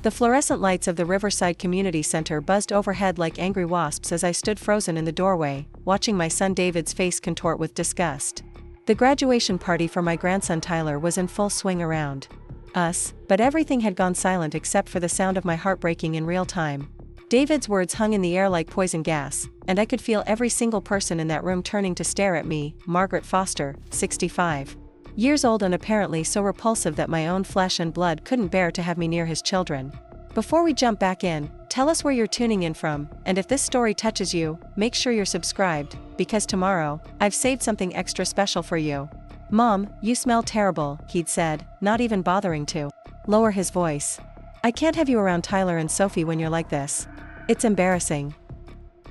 The fluorescent lights of the Riverside Community Center buzzed overhead like angry wasps as I stood frozen in the doorway, watching my son David's face contort with disgust. The graduation party for my grandson Tyler was in full swing around us, but everything had gone silent except for the sound of my heart breaking in real time. David's words hung in the air like poison gas, and I could feel every single person in that room turning to stare at me. Margaret Foster, 65 years old and apparently so repulsive that my own flesh and blood couldn't bear to have me near his children. Before we jump back in, tell us where you're tuning in from, and if this story touches you, make sure you're subscribed, because tomorrow, I've saved something extra special for you. Mom, you smell terrible, he'd said, not even bothering to lower his voice. I can't have you around Tyler and Sophie when you're like this. It's embarrassing.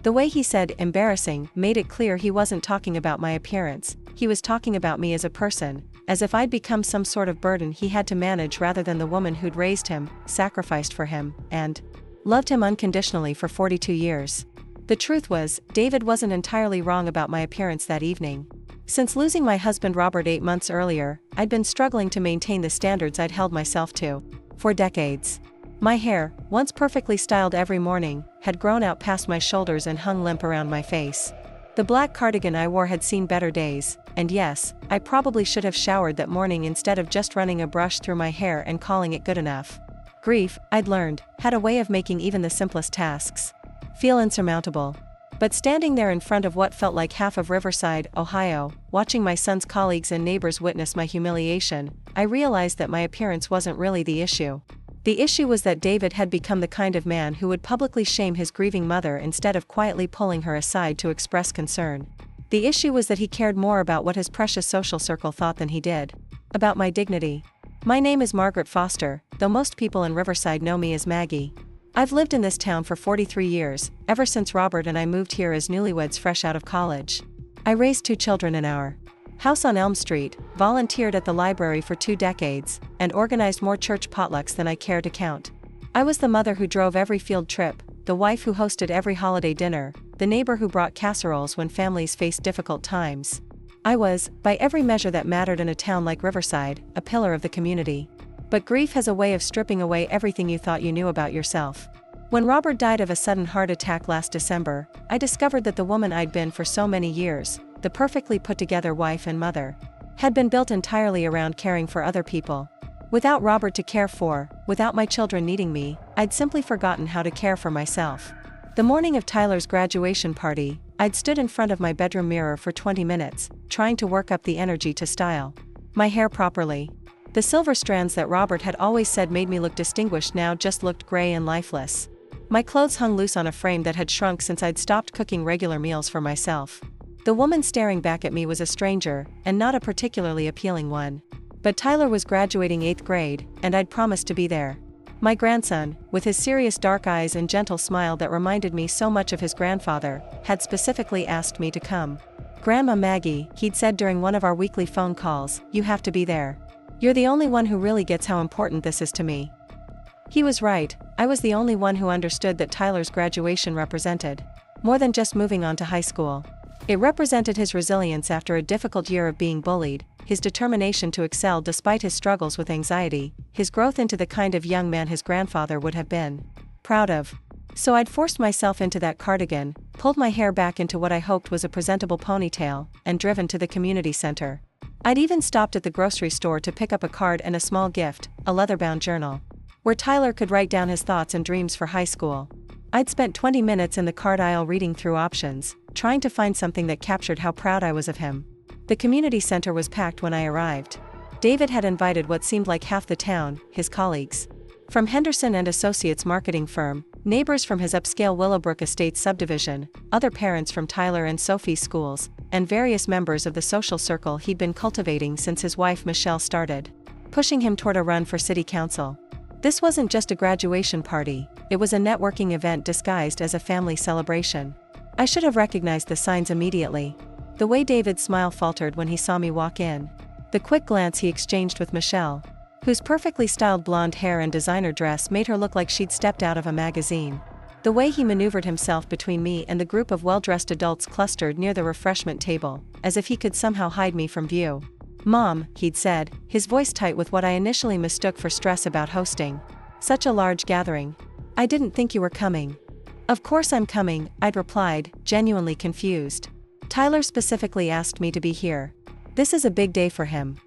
The way he said embarrassing made it clear he wasn't talking about my appearance, he was talking about me as a person, as if I'd become some sort of burden he had to manage rather than the woman who'd raised him, sacrificed for him, and loved him unconditionally for 42 years. The truth was, David wasn't entirely wrong about my appearance that evening. Since losing my husband Robert 8 months earlier, I'd been struggling to maintain the standards I'd held myself to for decades. My hair, once perfectly styled every morning, had grown out past my shoulders and hung limp around my face. The black cardigan I wore had seen better days, and yes, I probably should have showered that morning instead of just running a brush through my hair and calling it good enough. Grief, I'd learned, had a way of making even the simplest tasks feel insurmountable. But standing there in front of what felt like half of Riverside, Ohio, watching my son's colleagues and neighbors witness my humiliation, I realized that my appearance wasn't really the issue. The issue was that David had become the kind of man who would publicly shame his grieving mother instead of quietly pulling her aside to express concern. The issue was that he cared more about what his precious social circle thought than he did about my dignity. My name is Margaret Foster, though most people in Riverside know me as Maggie. I've lived in this town for 43 years, ever since Robert and I moved here as newlyweds fresh out of college. I raised 2 children in our house on Elm Street, volunteered at the library for 2 decades, and organized more church potlucks than I care to count. I was the mother who drove every field trip, the wife who hosted every holiday dinner, the neighbor who brought casseroles when families faced difficult times. I was, by every measure that mattered in a town like Riverside, a pillar of the community. But grief has a way of stripping away everything you thought you knew about yourself. When Robert died of a sudden heart attack last December, I discovered that the woman I'd been for so many years, the perfectly put-together wife and mother, had been built entirely around caring for other people. Without Robert to care for, without my children needing me, I'd simply forgotten how to care for myself. The morning of Tyler's graduation party, I'd stood in front of my bedroom mirror for 20 minutes, trying to work up the energy to style my hair properly. The silver strands that Robert had always said made me look distinguished now just looked gray and lifeless. My clothes hung loose on a frame that had shrunk since I'd stopped cooking regular meals for myself. The woman staring back at me was a stranger, and not a particularly appealing one. But Tyler was graduating 8th grade, and I'd promised to be there. My grandson, with his serious dark eyes and gentle smile that reminded me so much of his grandfather, had specifically asked me to come. "Grandma Maggie," he'd said during one of our weekly phone calls, "you have to be there. You're the only one who really gets how important this is to me." He was right, I was the only one who understood that Tyler's graduation represented more than just moving on to high school. It represented his resilience after a difficult year of being bullied, his determination to excel despite his struggles with anxiety, his growth into the kind of young man his grandfather would have been proud of. So I'd forced myself into that cardigan, pulled my hair back into what I hoped was a presentable ponytail, and driven to the community center. I'd even stopped at the grocery store to pick up a card and a small gift, a leather-bound journal, where Tyler could write down his thoughts and dreams for high school. I'd spent 20 minutes in the card aisle reading through options, trying to find something that captured how proud I was of him. The community center was packed when I arrived. David had invited what seemed like half the town, his colleagues from Henderson and Associates marketing firm, neighbors from his upscale Willowbrook Estates subdivision, other parents from Tyler and Sophie's schools, and various members of the social circle he'd been cultivating since his wife Michelle started pushing him toward a run for city council. This wasn't just a graduation party, it was a networking event disguised as a family celebration. I should have recognized the signs immediately. The way David's smile faltered when he saw me walk in. The quick glance he exchanged with Michelle, whose perfectly styled blonde hair and designer dress made her look like she'd stepped out of a magazine. The way he maneuvered himself between me and the group of well-dressed adults clustered near the refreshment table, as if he could somehow hide me from view. "Mom," he'd said, his voice tight with what I initially mistook for stress about hosting. Such a large gathering. I didn't think you were coming. Of course I'm coming, I'd replied, genuinely confused. Tyler specifically asked me to be here. This is a big day for him.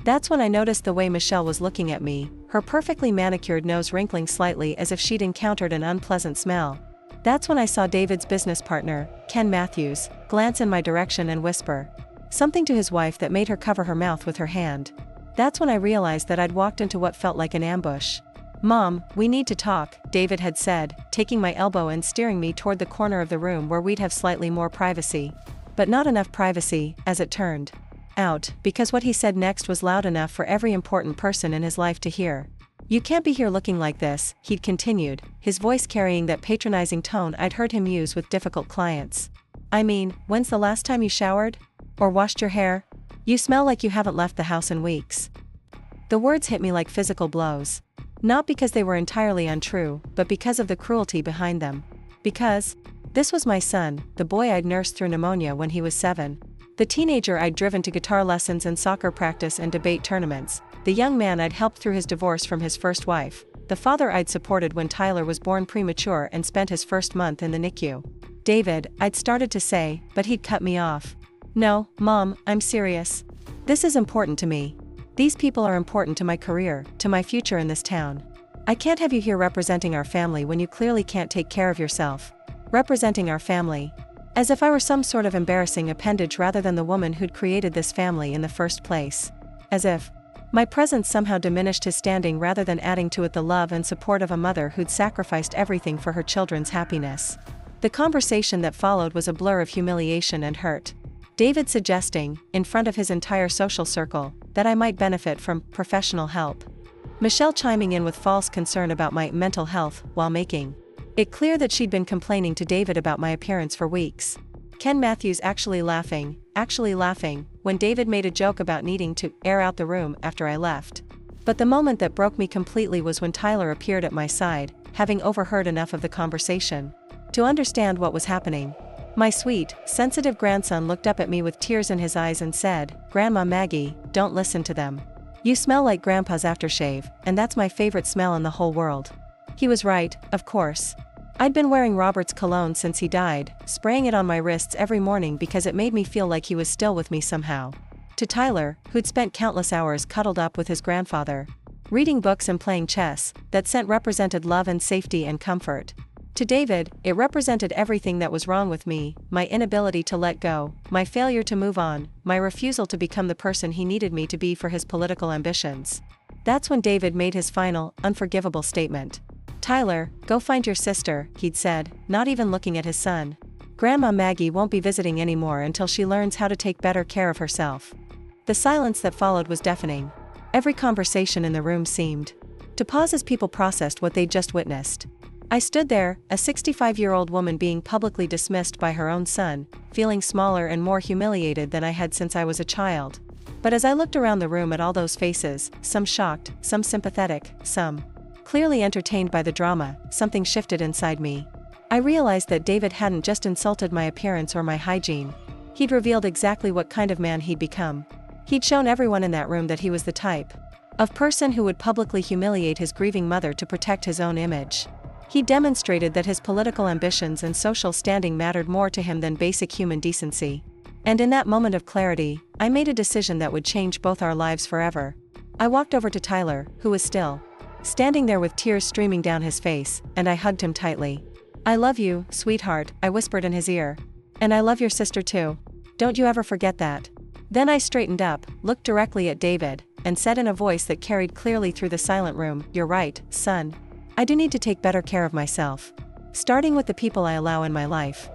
That's when I noticed the way Michelle was looking at me, her perfectly manicured nose wrinkling slightly as if she'd encountered an unpleasant smell. That's when I saw David's business partner, Ken Matthews, glance in my direction and whisper something to his wife that made her cover her mouth with her hand. That's when I realized that I'd walked into what felt like an ambush. "Mom, we need to talk," David had said, taking my elbow and steering me toward the corner of the room where we'd have slightly more privacy. But not enough privacy, as it turned out, because what he said next was loud enough for every important person in his life to hear. "You can't be here looking like this," he'd continued, his voice carrying that patronizing tone I'd heard him use with difficult clients. "I mean, when's the last time you showered? Or washed your hair? You smell like you haven't left the house in weeks." The words hit me like physical blows. Not because they were entirely untrue, but because of the cruelty behind them. Because this was my son, the boy I'd nursed through pneumonia when he was 7. The teenager I'd driven to guitar lessons and soccer practice and debate tournaments. The young man I'd helped through his divorce from his first wife. The father I'd supported when Tyler was born premature and spent his first month in the NICU. "David," I'd started to say, but he'd cut me off. "No, Mom, I'm serious. This is important to me. These people are important to my career, to my future in this town. I can't have you here representing our family when you clearly can't take care of yourself." Representing our family. As if I were some sort of embarrassing appendage rather than the woman who'd created this family in the first place. As if my presence somehow diminished his standing rather than adding to it the love and support of a mother who'd sacrificed everything for her children's happiness. The conversation that followed was a blur of humiliation and hurt. David suggesting, in front of his entire social circle, that I might benefit from professional help. Michelle chiming in with false concern about my mental health while making it clear that she'd been complaining to David about my appearance for weeks. Ken Matthews actually laughing, when David made a joke about needing to air out the room after I left. But the moment that broke me completely was when Tyler appeared at my side, having overheard enough of the conversation to understand what was happening. My sweet, sensitive grandson looked up at me with tears in his eyes and said, "Grandma Maggie, don't listen to them. You smell like Grandpa's aftershave, and that's my favorite smell in the whole world." He was right, of course. I'd been wearing Robert's cologne since he died, spraying it on my wrists every morning because it made me feel like he was still with me somehow. To Tyler, who'd spent countless hours cuddled up with his grandfather, reading books and playing chess, that scent represented love and safety and comfort. To David, it represented everything that was wrong with me, my inability to let go, my failure to move on, my refusal to become the person he needed me to be for his political ambitions. That's when David made his final, unforgivable statement. "Tyler, go find your sister," he'd said, not even looking at his son. "Grandma Maggie won't be visiting anymore until she learns how to take better care of herself." The silence that followed was deafening. Every conversation in the room seemed to pause as people processed what they'd just witnessed. I stood there, a 65-year-old woman being publicly dismissed by her own son, feeling smaller and more humiliated than I had since I was a child. But as I looked around the room at all those faces, some shocked, some sympathetic, some clearly entertained by the drama, something shifted inside me. I realized that David hadn't just insulted my appearance or my hygiene. He'd revealed exactly what kind of man he'd become. He'd shown everyone in that room that he was the type of person who would publicly humiliate his grieving mother to protect his own image. He demonstrated that his political ambitions and social standing mattered more to him than basic human decency. And in that moment of clarity, I made a decision that would change both our lives forever. I walked over to Tyler, who was still standing there with tears streaming down his face, and I hugged him tightly. "I love you, sweetheart," I whispered in his ear. "And I love your sister too. Don't you ever forget that." Then I straightened up, looked directly at David, and said in a voice that carried clearly through the silent room, "You're right, son. I do need to take better care of myself. Starting with the people I allow in my life."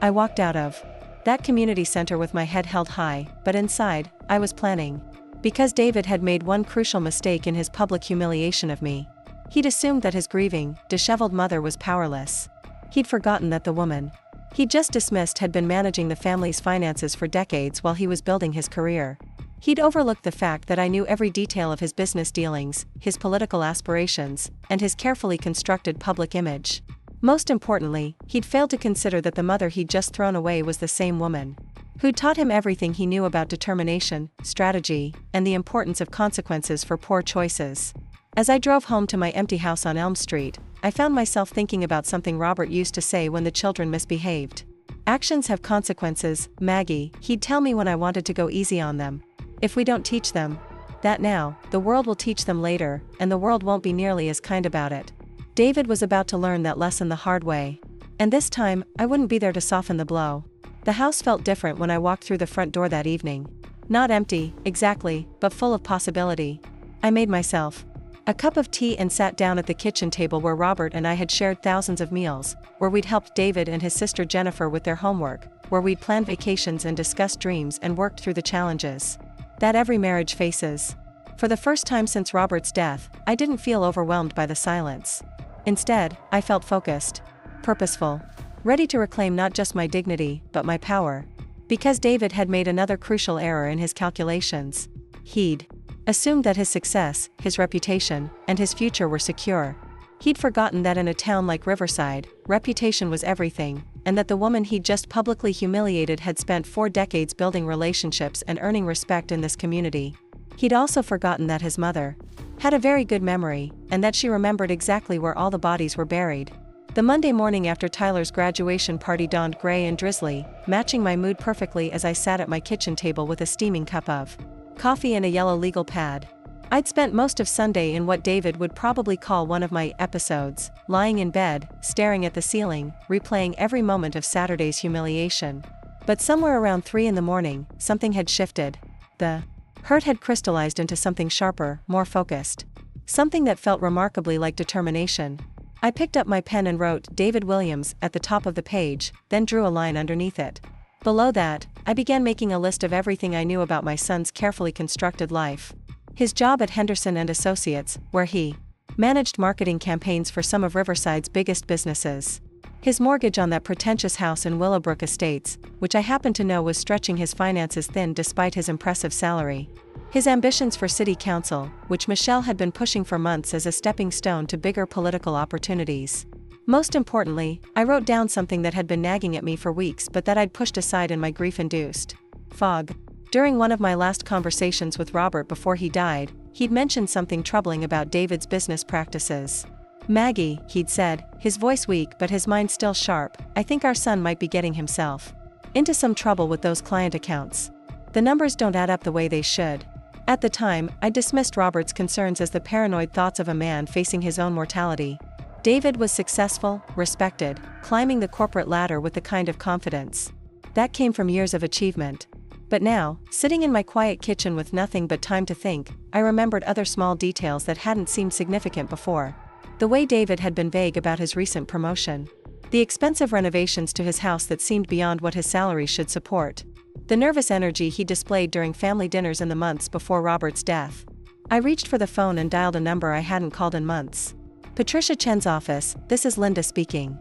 I walked out of that community center with my head held high, but inside, I was planning. Because David had made one crucial mistake in his public humiliation of me. He'd assumed that his grieving, disheveled mother was powerless. He'd forgotten that the woman he'd just dismissed had been managing the family's finances for decades while he was building his career. He'd overlooked the fact that I knew every detail of his business dealings, his political aspirations, and his carefully constructed public image. Most importantly, he'd failed to consider that the mother he'd just thrown away was the same woman who'd taught him everything he knew about determination, strategy, and the importance of consequences for poor choices. As I drove home to my empty house on Elm Street, I found myself thinking about something Robert used to say when the children misbehaved. Actions have consequences, Maggie, he'd tell me when I wanted to go easy on them. If we don't teach them that now, the world will teach them later, and the world won't be nearly as kind about it. David was about to learn that lesson the hard way. And this time, I wouldn't be there to soften the blow. The house felt different when I walked through the front door that evening. Not empty, exactly, but full of possibility. I made myself a cup of tea and sat down at the kitchen table where Robert and I had shared thousands of meals, where we'd helped David and his sister Jennifer with their homework, where we'd planned vacations and discussed dreams and worked through the challenges that every marriage faces. For the first time since Robert's death, I didn't feel overwhelmed by the silence. Instead, I felt focused, purposeful, ready to reclaim not just my dignity, but my power. Because David had made another crucial error in his calculations. He'd assumed that his success, his reputation, and his future were secure. He'd forgotten that in a town like Riverside, reputation was everything, and that the woman he'd just publicly humiliated had spent 4 decades building relationships and earning respect in this community. He'd also forgotten that his mother had a very good memory, and that she remembered exactly where all the bodies were buried. The Monday morning after Tyler's graduation party dawned gray and drizzly, matching my mood perfectly as I sat at my kitchen table with a steaming cup of coffee and a yellow legal pad. I'd spent most of Sunday in what David would probably call one of my episodes, lying in bed, staring at the ceiling, replaying every moment of Saturday's humiliation. But somewhere around 3 in the morning, something had shifted. The hurt had crystallized into something sharper, more focused. Something that felt remarkably like determination. I picked up my pen and wrote David Williams at the top of the page, then drew a line underneath it. Below that, I began making a list of everything I knew about my son's carefully constructed life. His job at Henderson and Associates, where he managed marketing campaigns for some of Riverside's biggest businesses. His mortgage on that pretentious house in Willowbrook Estates, which I happened to know was stretching his finances thin despite his impressive salary. His ambitions for city council, which Michelle had been pushing for months as a stepping stone to bigger political opportunities. Most importantly, I wrote down something that had been nagging at me for weeks but that I'd pushed aside in my grief-induced fog. During one of my last conversations with Robert before he died, he'd mentioned something troubling about David's business practices. Maggie, he'd said, his voice weak but his mind still sharp, I think our son might be getting himself into some trouble with those client accounts. The numbers don't add up the way they should. At the time, I dismissed Robert's concerns as the paranoid thoughts of a man facing his own mortality. David was successful, respected, climbing the corporate ladder with the kind of confidence that came from years of achievement. But now, sitting in my quiet kitchen with nothing but time to think, I remembered other small details that hadn't seemed significant before. The way David had been vague about his recent promotion. The expensive renovations to his house that seemed beyond what his salary should support. The nervous energy he displayed during family dinners in the months before Robert's death. I reached for the phone and dialed a number I hadn't called in months. Patricia Chen's office, this is Linda speaking.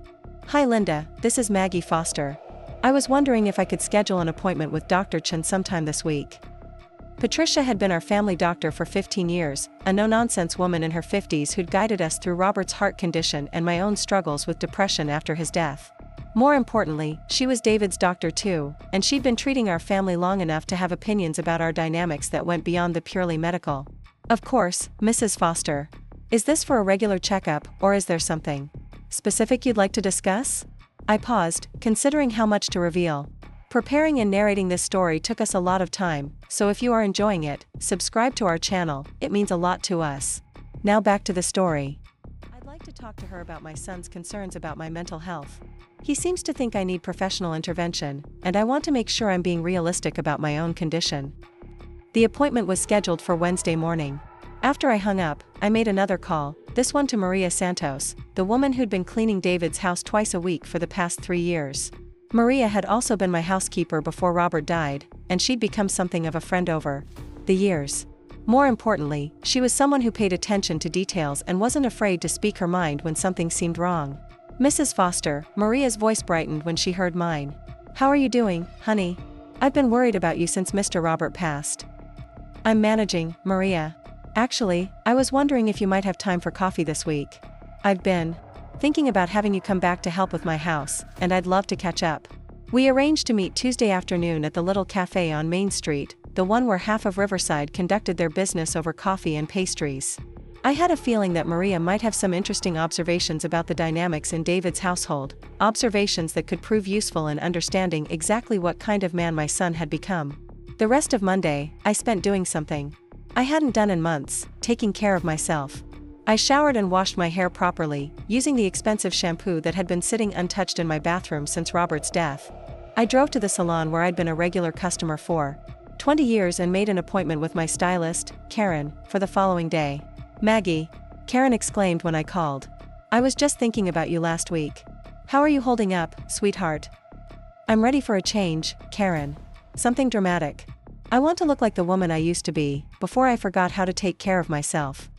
Hi Linda, this is Maggie Foster. I was wondering if I could schedule an appointment with Dr. Chen sometime this week. Patricia had been our family doctor for 15 years, a no-nonsense woman in her 50s who'd guided us through Robert's heart condition and my own struggles with depression after his death. More importantly, she was David's doctor too, and she'd been treating our family long enough to have opinions about our dynamics that went beyond the purely medical. Of course, Mrs. Foster. Is this for a regular checkup, or is there something specific you'd like to discuss? I paused, considering how much to reveal. Preparing and narrating this story took us a lot of time, so if you are enjoying it, subscribe to our channel, it means a lot to us. Now back to the story. I'd like to talk to her about my son's concerns about my mental health. He seems to think I need professional intervention, and I want to make sure I'm being realistic about my own condition. The appointment was scheduled for Wednesday morning. After I hung up, I made another call, this one to Maria Santos, the woman who'd been cleaning David's house twice a week for the past 3 years. Maria had also been my housekeeper before Robert died, and she'd become something of a friend over the years. More importantly, she was someone who paid attention to details and wasn't afraid to speak her mind when something seemed wrong. Mrs. Foster, Maria's voice brightened when she heard mine. How are you doing, honey? I've been worried about you since Mr. Robert passed. I'm managing, Maria. Actually, I was wondering if you might have time for coffee this week. I've been thinking about having you come back to help with my house, and I'd love to catch up. We arranged to meet Tuesday afternoon at the little cafe on Main Street, the one where half of Riverside conducted their business over coffee and pastries. I had a feeling that Maria might have some interesting observations about the dynamics in David's household, observations that could prove useful in understanding exactly what kind of man my son had become. The rest of Monday, I spent doing something I hadn't done in months, taking care of myself. I showered and washed my hair properly, using the expensive shampoo that had been sitting untouched in my bathroom since Robert's death. I drove to the salon where I'd been a regular customer for 20 years and made an appointment with my stylist, Karen, for the following day. "Maggie," Karen exclaimed when I called. "I was just thinking about you last week. How are you holding up, sweetheart?" "I'm ready for a change, Karen. Something dramatic. I want to look like the woman I used to be, before I forgot how to take care of myself."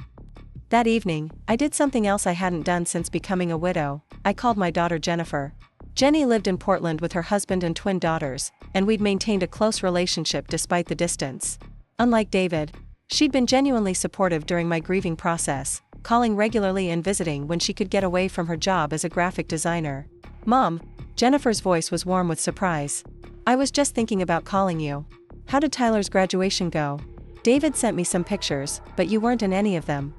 That evening, I did something else I hadn't done since becoming a widow. I called my daughter Jennifer. Jenny lived in Portland with her husband and twin daughters, and we'd maintained a close relationship despite the distance. Unlike David, she'd been genuinely supportive during my grieving process, calling regularly and visiting when she could get away from her job as a graphic designer. "Mom," Jennifer's voice was warm with surprise. "I was just thinking about calling you. How did Tyler's graduation go? David sent me some pictures, but you weren't in any of them."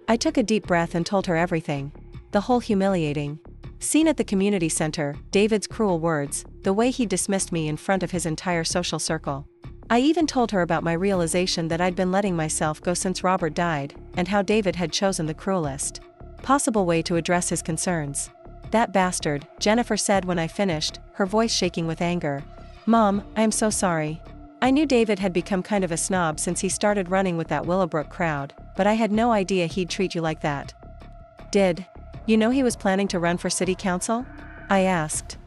I took a deep breath and told her everything. The whole humiliating scene at the community center, David's cruel words, the way he dismissed me in front of his entire social circle. I even told her about my realization that I'd been letting myself go since Robert died, and how David had chosen the cruelest possible way to address his concerns. "That bastard," Jennifer said when I finished, her voice shaking with anger. "Mom, I am so sorry. I knew David had become kind of a snob since he started running with that Willowbrook crowd, but I had no idea he'd treat you like that." "Did you know he was planning to run for city council?" I asked.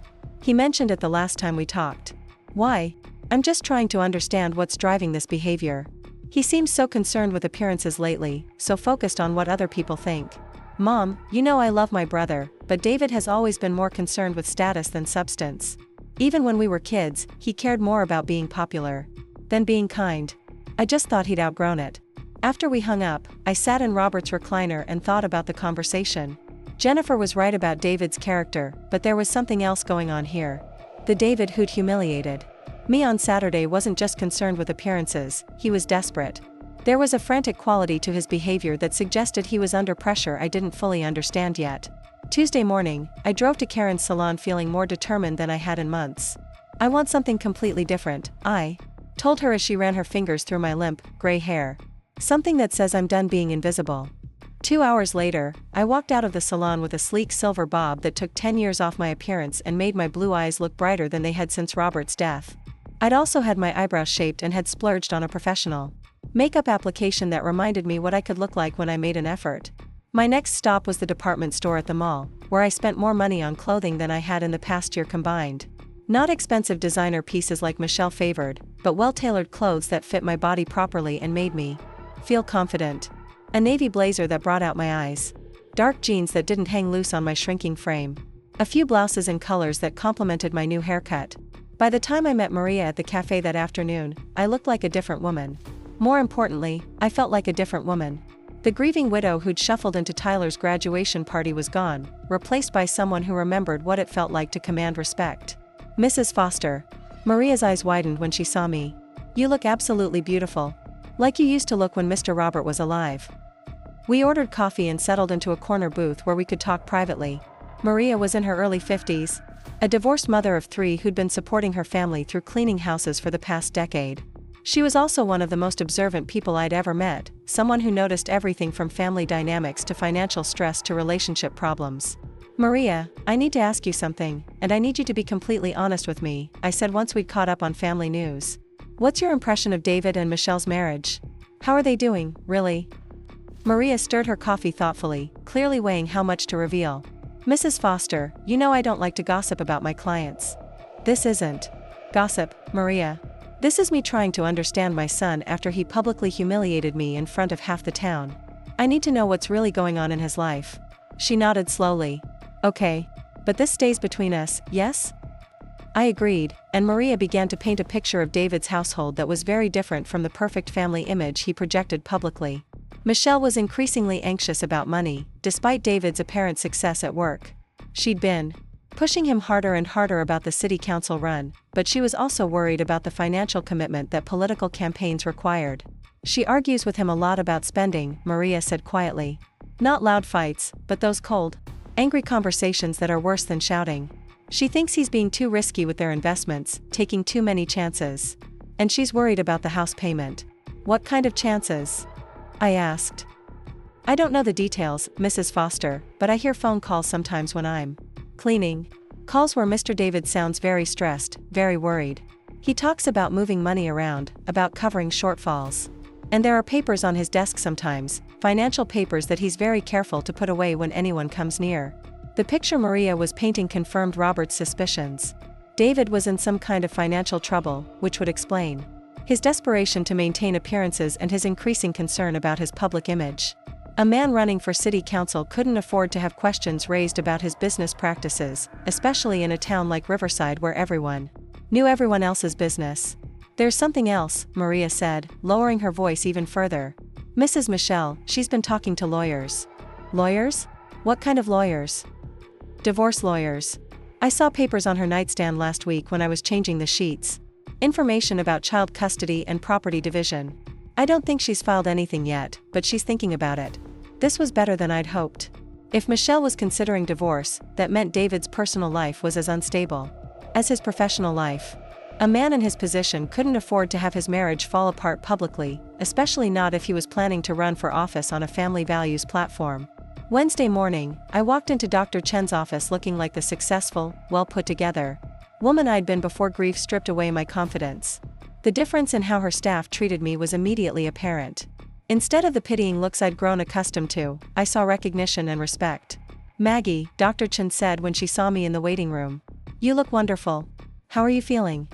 "He mentioned it the last time we talked." "Why?" "I'm just trying to understand what's driving this behavior. He seems so concerned with appearances lately, so focused on what other people think." "Mom, you know I love my brother, but David has always been more concerned with status than substance. Even when we were kids, he cared more about being popular than being kind. I just thought he'd outgrown it." After we hung up, I sat in Robert's recliner and thought about the conversation. Jennifer was right about David's character, but there was something else going on here. The David who'd humiliated me on Saturday wasn't just concerned with appearances, he was desperate. There was a frantic quality to his behavior that suggested he was under pressure I didn't fully understand yet. Tuesday morning, I drove to Karen's salon feeling more determined than I had in months. "I want something completely different," I told her as she ran her fingers through my limp, gray hair. "Something that says I'm done being invisible." 2 hours later, I walked out of the salon with a sleek silver bob that took 10 years off my appearance and made my blue eyes look brighter than they had since Robert's death. I'd also had my eyebrows shaped and had splurged on a professional makeup application that reminded me what I could look like when I made an effort. My next stop was the department store at the mall, where I spent more money on clothing than I had in the past year combined. Not expensive designer pieces like Michelle favored, but well-tailored clothes that fit my body properly and made me feel confident. A navy blazer that brought out my eyes. Dark jeans that didn't hang loose on my shrinking frame. A few blouses in colors that complemented my new haircut. By the time I met Maria at the cafe that afternoon, I looked like a different woman. More importantly, I felt like a different woman. The grieving widow who'd shuffled into Tyler's graduation party was gone, replaced by someone who remembered what it felt like to command respect. "Mrs. Foster." Maria's eyes widened when she saw me. "You look absolutely beautiful. Like you used to look when Mr. Robert was alive." We ordered coffee and settled into a corner booth where we could talk privately. Maria was in her early 50s, a divorced mother of 3 who'd been supporting her family through cleaning houses for the past decade. She was also one of the most observant people I'd ever met, someone who noticed everything from family dynamics to financial stress to relationship problems. "Maria, I need to ask you something, and I need you to be completely honest with me," I said once we'd caught up on family news. "What's your impression of David and Michelle's marriage? How are they doing, really?" Maria stirred her coffee thoughtfully, clearly weighing how much to reveal. "Mrs. Foster, you know I don't like to gossip about my clients." "This isn't gossip, Maria. This is me trying to understand my son after he publicly humiliated me in front of half the town. I need to know what's really going on in his life." She nodded slowly. "Okay. But this stays between us, yes?" I agreed, and Maria began to paint a picture of David's household that was very different from the perfect family image he projected publicly. Michelle was increasingly anxious about money, despite David's apparent success at work. She'd been pushing him harder and harder about the city council run, but she was also worried about the financial commitment that political campaigns required. She argues with him a lot about spending, Maria said quietly. Not loud fights, but those cold, angry conversations that are worse than shouting. She thinks he's being too risky with their investments, taking too many chances. And she's worried about the house payment. What kind of chances? I asked. I don't know the details, Mrs. Foster, but I hear phone calls sometimes when I'm cleaning. Calls where Mr. David sounds very stressed, very worried. He talks about moving money around, about covering shortfalls. And there are papers on his desk sometimes, financial papers that he's very careful to put away when anyone comes near. The picture Maria was painting confirmed Robert's suspicions. David was in some kind of financial trouble, which would explain his desperation to maintain appearances and his increasing concern about his public image. A man running for city council couldn't afford to have questions raised about his business practices, especially in a town like Riverside where everyone knew everyone else's business. There's something else, Maria said, lowering her voice even further. Mrs. Michelle, she's been talking to lawyers. Lawyers? What kind of lawyers? Divorce lawyers. I saw papers on her nightstand last week when I was changing the sheets. Information about child custody and property division. I don't think she's filed anything yet, but she's thinking about it. This was better than I'd hoped. If Michelle was considering divorce, that meant David's personal life was as unstable as his professional life. A man in his position couldn't afford to have his marriage fall apart publicly, especially not if he was planning to run for office on a family values platform. Wednesday morning, I walked into Dr. Chen's office looking like the successful, well-put-together woman I'd been before grief stripped away my confidence. The difference in how her staff treated me was immediately apparent. Instead of the pitying looks I'd grown accustomed to, I saw recognition and respect. Maggie, Dr. Chen said when she saw me in the waiting room. You look wonderful. How are you feeling?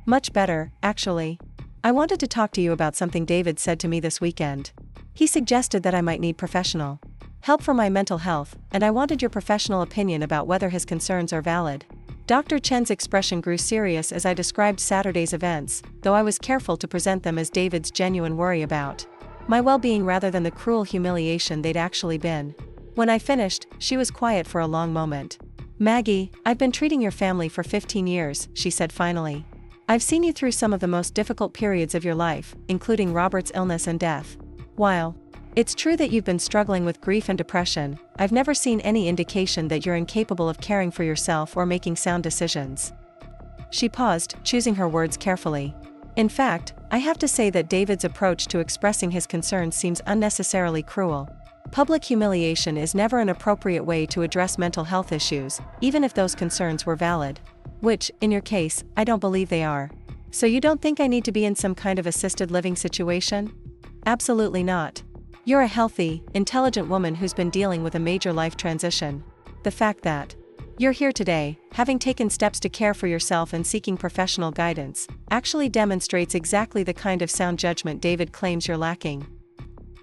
Much better, actually. I wanted to talk to you about something David said to me this weekend. He suggested that I might need professional help for my mental health, and I wanted your professional opinion about whether his concerns are valid. Dr. Chen's expression grew serious as I described Saturday's events, though I was careful to present them as David's genuine worry about my well-being rather than the cruel humiliation they'd actually been. When I finished, she was quiet for a long moment. Maggie, I've been treating your family for 15 years, she said finally. I've seen you through some of the most difficult periods of your life, including Robert's illness and death. While it's true that you've been struggling with grief and depression, I've never seen any indication that you're incapable of caring for yourself or making sound decisions. She paused, choosing her words carefully. In fact, I have to say that David's approach to expressing his concerns seems unnecessarily cruel. Public humiliation is never an appropriate way to address mental health issues, even if those concerns were valid. Which, in your case, I don't believe they are. So you don't think I need to be in some kind of assisted living situation? Absolutely not. You're a healthy, intelligent woman who's been dealing with a major life transition. The fact that you're here today, having taken steps to care for yourself and seeking professional guidance, actually demonstrates exactly the kind of sound judgment David claims you're lacking.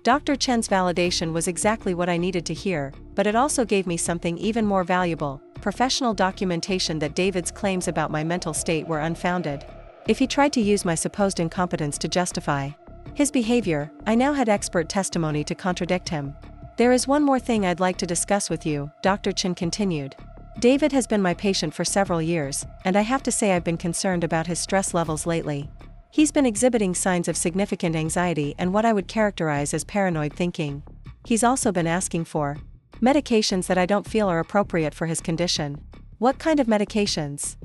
Dr. Chen's validation was exactly what I needed to hear, but it also gave me something even more valuable, professional documentation that David's claims about my mental state were unfounded. If he tried to use my supposed incompetence to justify his behavior, I now had expert testimony to contradict him. There is one more thing I'd like to discuss with you, Dr. Chen continued. David has been my patient for several years, and I have to say I've been concerned about his stress levels lately. He's been exhibiting signs of significant anxiety and what I would characterize as paranoid thinking. He's also been asking for medications that I don't feel are appropriate for his condition. What kind of medications?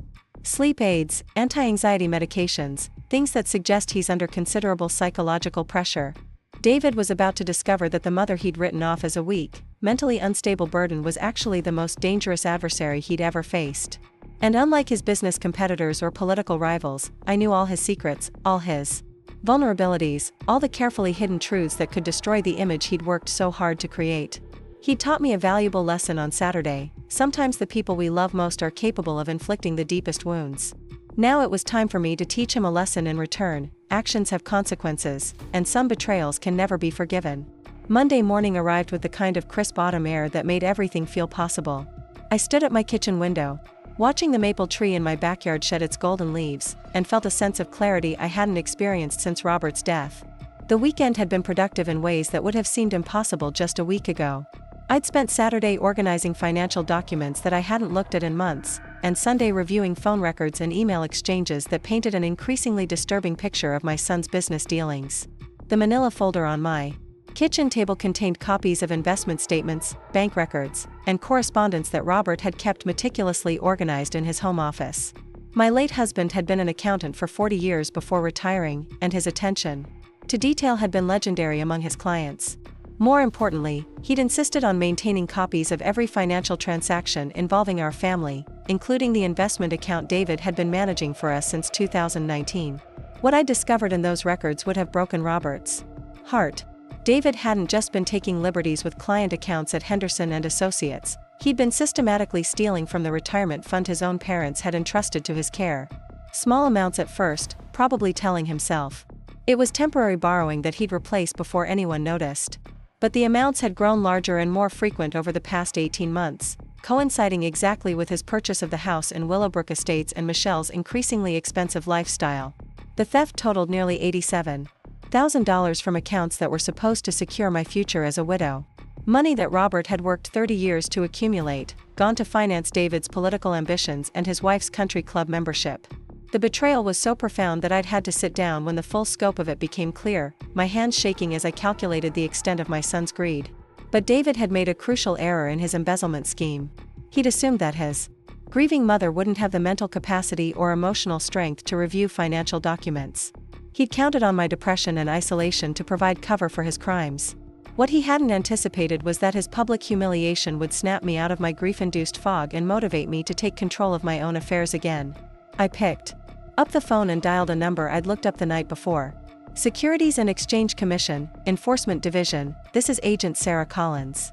Sleep aids, anti-anxiety medications, things that suggest he's under considerable psychological pressure. David was about to discover that the mother he'd written off as a weak, mentally unstable burden was actually the most dangerous adversary he'd ever faced. And unlike his business competitors or political rivals, I knew all his secrets, all his vulnerabilities, all the carefully hidden truths that could destroy the image he'd worked so hard to create. He'd taught me a valuable lesson on Saturday: sometimes the people we love most are capable of inflicting the deepest wounds. Now it was time for me to teach him a lesson in return: actions have consequences, and some betrayals can never be forgiven. Monday morning arrived with the kind of crisp autumn air that made everything feel possible. I stood at my kitchen window, watching the maple tree in my backyard shed its golden leaves, and felt a sense of clarity I hadn't experienced since Robert's death. The weekend had been productive in ways that would have seemed impossible just a week ago. I'd spent Saturday organizing financial documents that I hadn't looked at in months, and Sunday reviewing phone records and email exchanges that painted an increasingly disturbing picture of my son's business dealings. The manila folder on my kitchen table contained copies of investment statements, bank records, and correspondence that Robert had kept meticulously organized in his home office. My late husband had been an accountant for 40 years before retiring, and his attention to detail had been legendary among his clients. More importantly, he'd insisted on maintaining copies of every financial transaction involving our family, including the investment account David had been managing for us since 2019. What I discovered in those records would have broken Robert's heart. David hadn't just been taking liberties with client accounts at Henderson and Associates, he'd been systematically stealing from the retirement fund his own parents had entrusted to his care. Small amounts at first, probably telling himself it was temporary borrowing that he'd replace before anyone noticed. But the amounts had grown larger and more frequent over the past 18 months, coinciding exactly with his purchase of the house in Willowbrook Estates and Michelle's increasingly expensive lifestyle. The theft totaled nearly $87,000 from accounts that were supposed to secure my future as a widow. Money that Robert had worked 30 years to accumulate, gone to finance David's political ambitions and his wife's country club membership. The betrayal was so profound that I'd had to sit down when the full scope of it became clear, my hands shaking as I calculated the extent of my son's greed. But David had made a crucial error in his embezzlement scheme. He'd assumed that his grieving mother wouldn't have the mental capacity or emotional strength to review financial documents. He'd counted on my depression and isolation to provide cover for his crimes. What he hadn't anticipated was that his public humiliation would snap me out of my grief-induced fog and motivate me to take control of my own affairs again. I picked up the phone and dialed a number I'd looked up the night before. Securities and Exchange Commission, Enforcement Division, this is Agent Sarah Collins.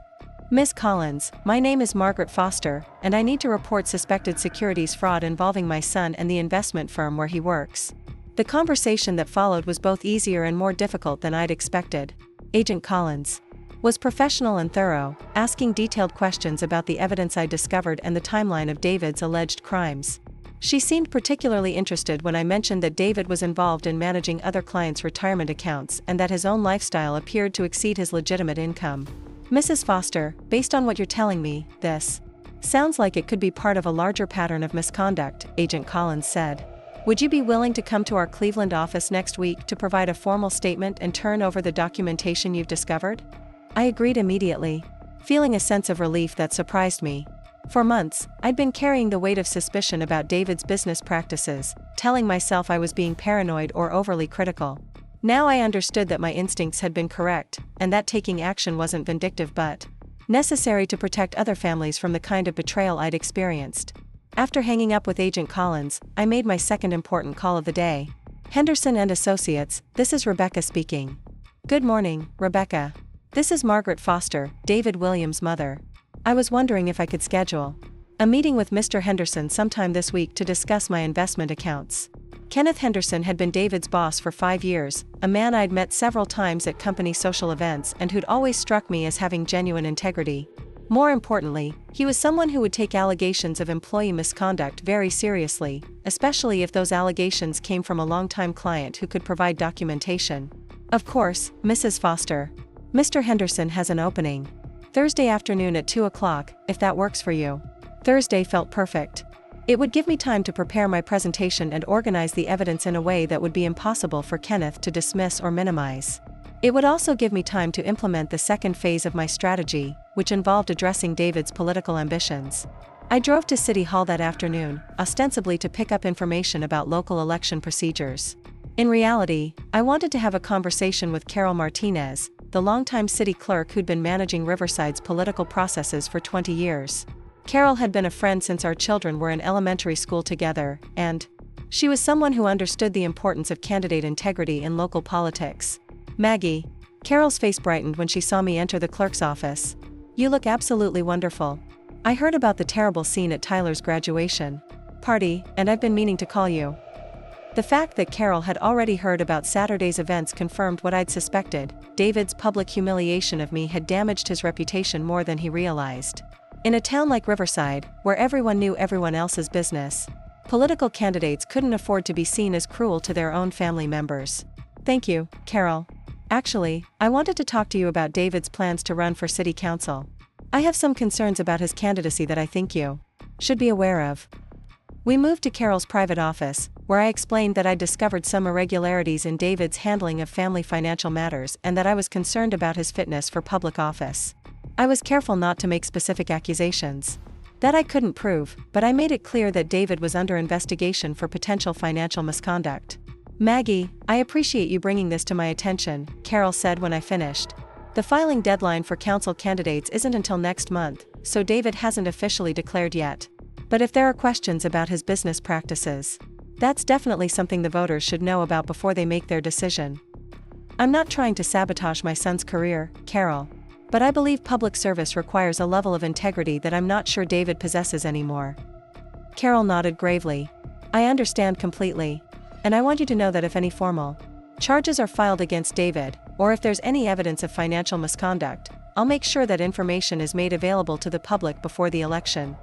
Miss Collins, my name is Margaret Foster, and I need to report suspected securities fraud involving my son and the investment firm where he works. The conversation that followed was both easier and more difficult than I'd expected. Agent Collins was professional and thorough, asking detailed questions about the evidence I discovered and the timeline of David's alleged crimes. She seemed particularly interested when I mentioned that David was involved in managing other clients' retirement accounts and that his own lifestyle appeared to exceed his legitimate income. Mrs. Foster, based on what you're telling me, this sounds like it could be part of a larger pattern of misconduct, Agent Collins said. Would you be willing to come to our Cleveland office next week to provide a formal statement and turn over the documentation you've discovered? I agreed immediately, feeling a sense of relief that surprised me. For months, I'd been carrying the weight of suspicion about David's business practices, telling myself I was being paranoid or overly critical. Now I understood that my instincts had been correct, and that taking action wasn't vindictive but necessary to protect other families from the kind of betrayal I'd experienced. After hanging up with Agent Collins, I made my second important call of the day. Henderson and Associates, this is Rebecca speaking. Good morning, Rebecca. This is Margaret Foster, David Williams' mother. I was wondering if I could schedule a meeting with Mr. Henderson sometime this week to discuss my investment accounts. Kenneth Henderson had been David's boss for 5 years, a man I'd met several times at company social events and who'd always struck me as having genuine integrity. More importantly, he was someone who would take allegations of employee misconduct very seriously, especially if those allegations came from a longtime client who could provide documentation. Of course, Mrs. Foster. Mr. Henderson has an opening Thursday afternoon at 2 o'clock, if that works for you. Thursday felt perfect. It would give me time to prepare my presentation and organize the evidence in a way that would be impossible for Kenneth to dismiss or minimize. It would also give me time to implement the second phase of my strategy, which involved addressing David's political ambitions. I drove to City Hall that afternoon, ostensibly to pick up information about local election procedures. In reality, I wanted to have a conversation with Carol Martinez, the longtime city clerk who'd been managing Riverside's political processes for 20 years. Carol had been a friend since our children were in elementary school together, and she was someone who understood the importance of candidate integrity in local politics. Maggie. Carol's face brightened when she saw me enter the clerk's office. You look absolutely wonderful. I heard about the terrible scene at Tyler's graduation party, and I've been meaning to call you. The fact that Carol had already heard about Saturday's events confirmed what I'd suspected. David's public humiliation of me had damaged his reputation more than he realized. In a town like Riverside, where everyone knew everyone else's business, political candidates couldn't afford to be seen as cruel to their own family members. Thank you, Carol. Actually, I wanted to talk to you about David's plans to run for city council. I have some concerns about his candidacy that I think you should be aware of. We moved to Carol's private office, where I explained that I'd discovered some irregularities in David's handling of family financial matters and that I was concerned about his fitness for public office. I was careful not to make specific accusations that I couldn't prove, but I made it clear that David was under investigation for potential financial misconduct. "Maggie, I appreciate you bringing this to my attention," Carol said when I finished. "The filing deadline for council candidates isn't until next month, so David hasn't officially declared yet. But if there are questions about his business practices, that's definitely something the voters should know about before they make their decision. I'm not trying to sabotage my son's career, Carol. But I believe public service requires a level of integrity that I'm not sure David possesses anymore." Carol nodded gravely. "I understand completely. And I want you to know that if any formal charges are filed against David, or if there's any evidence of financial misconduct, I'll make sure that information is made available to the public before the election."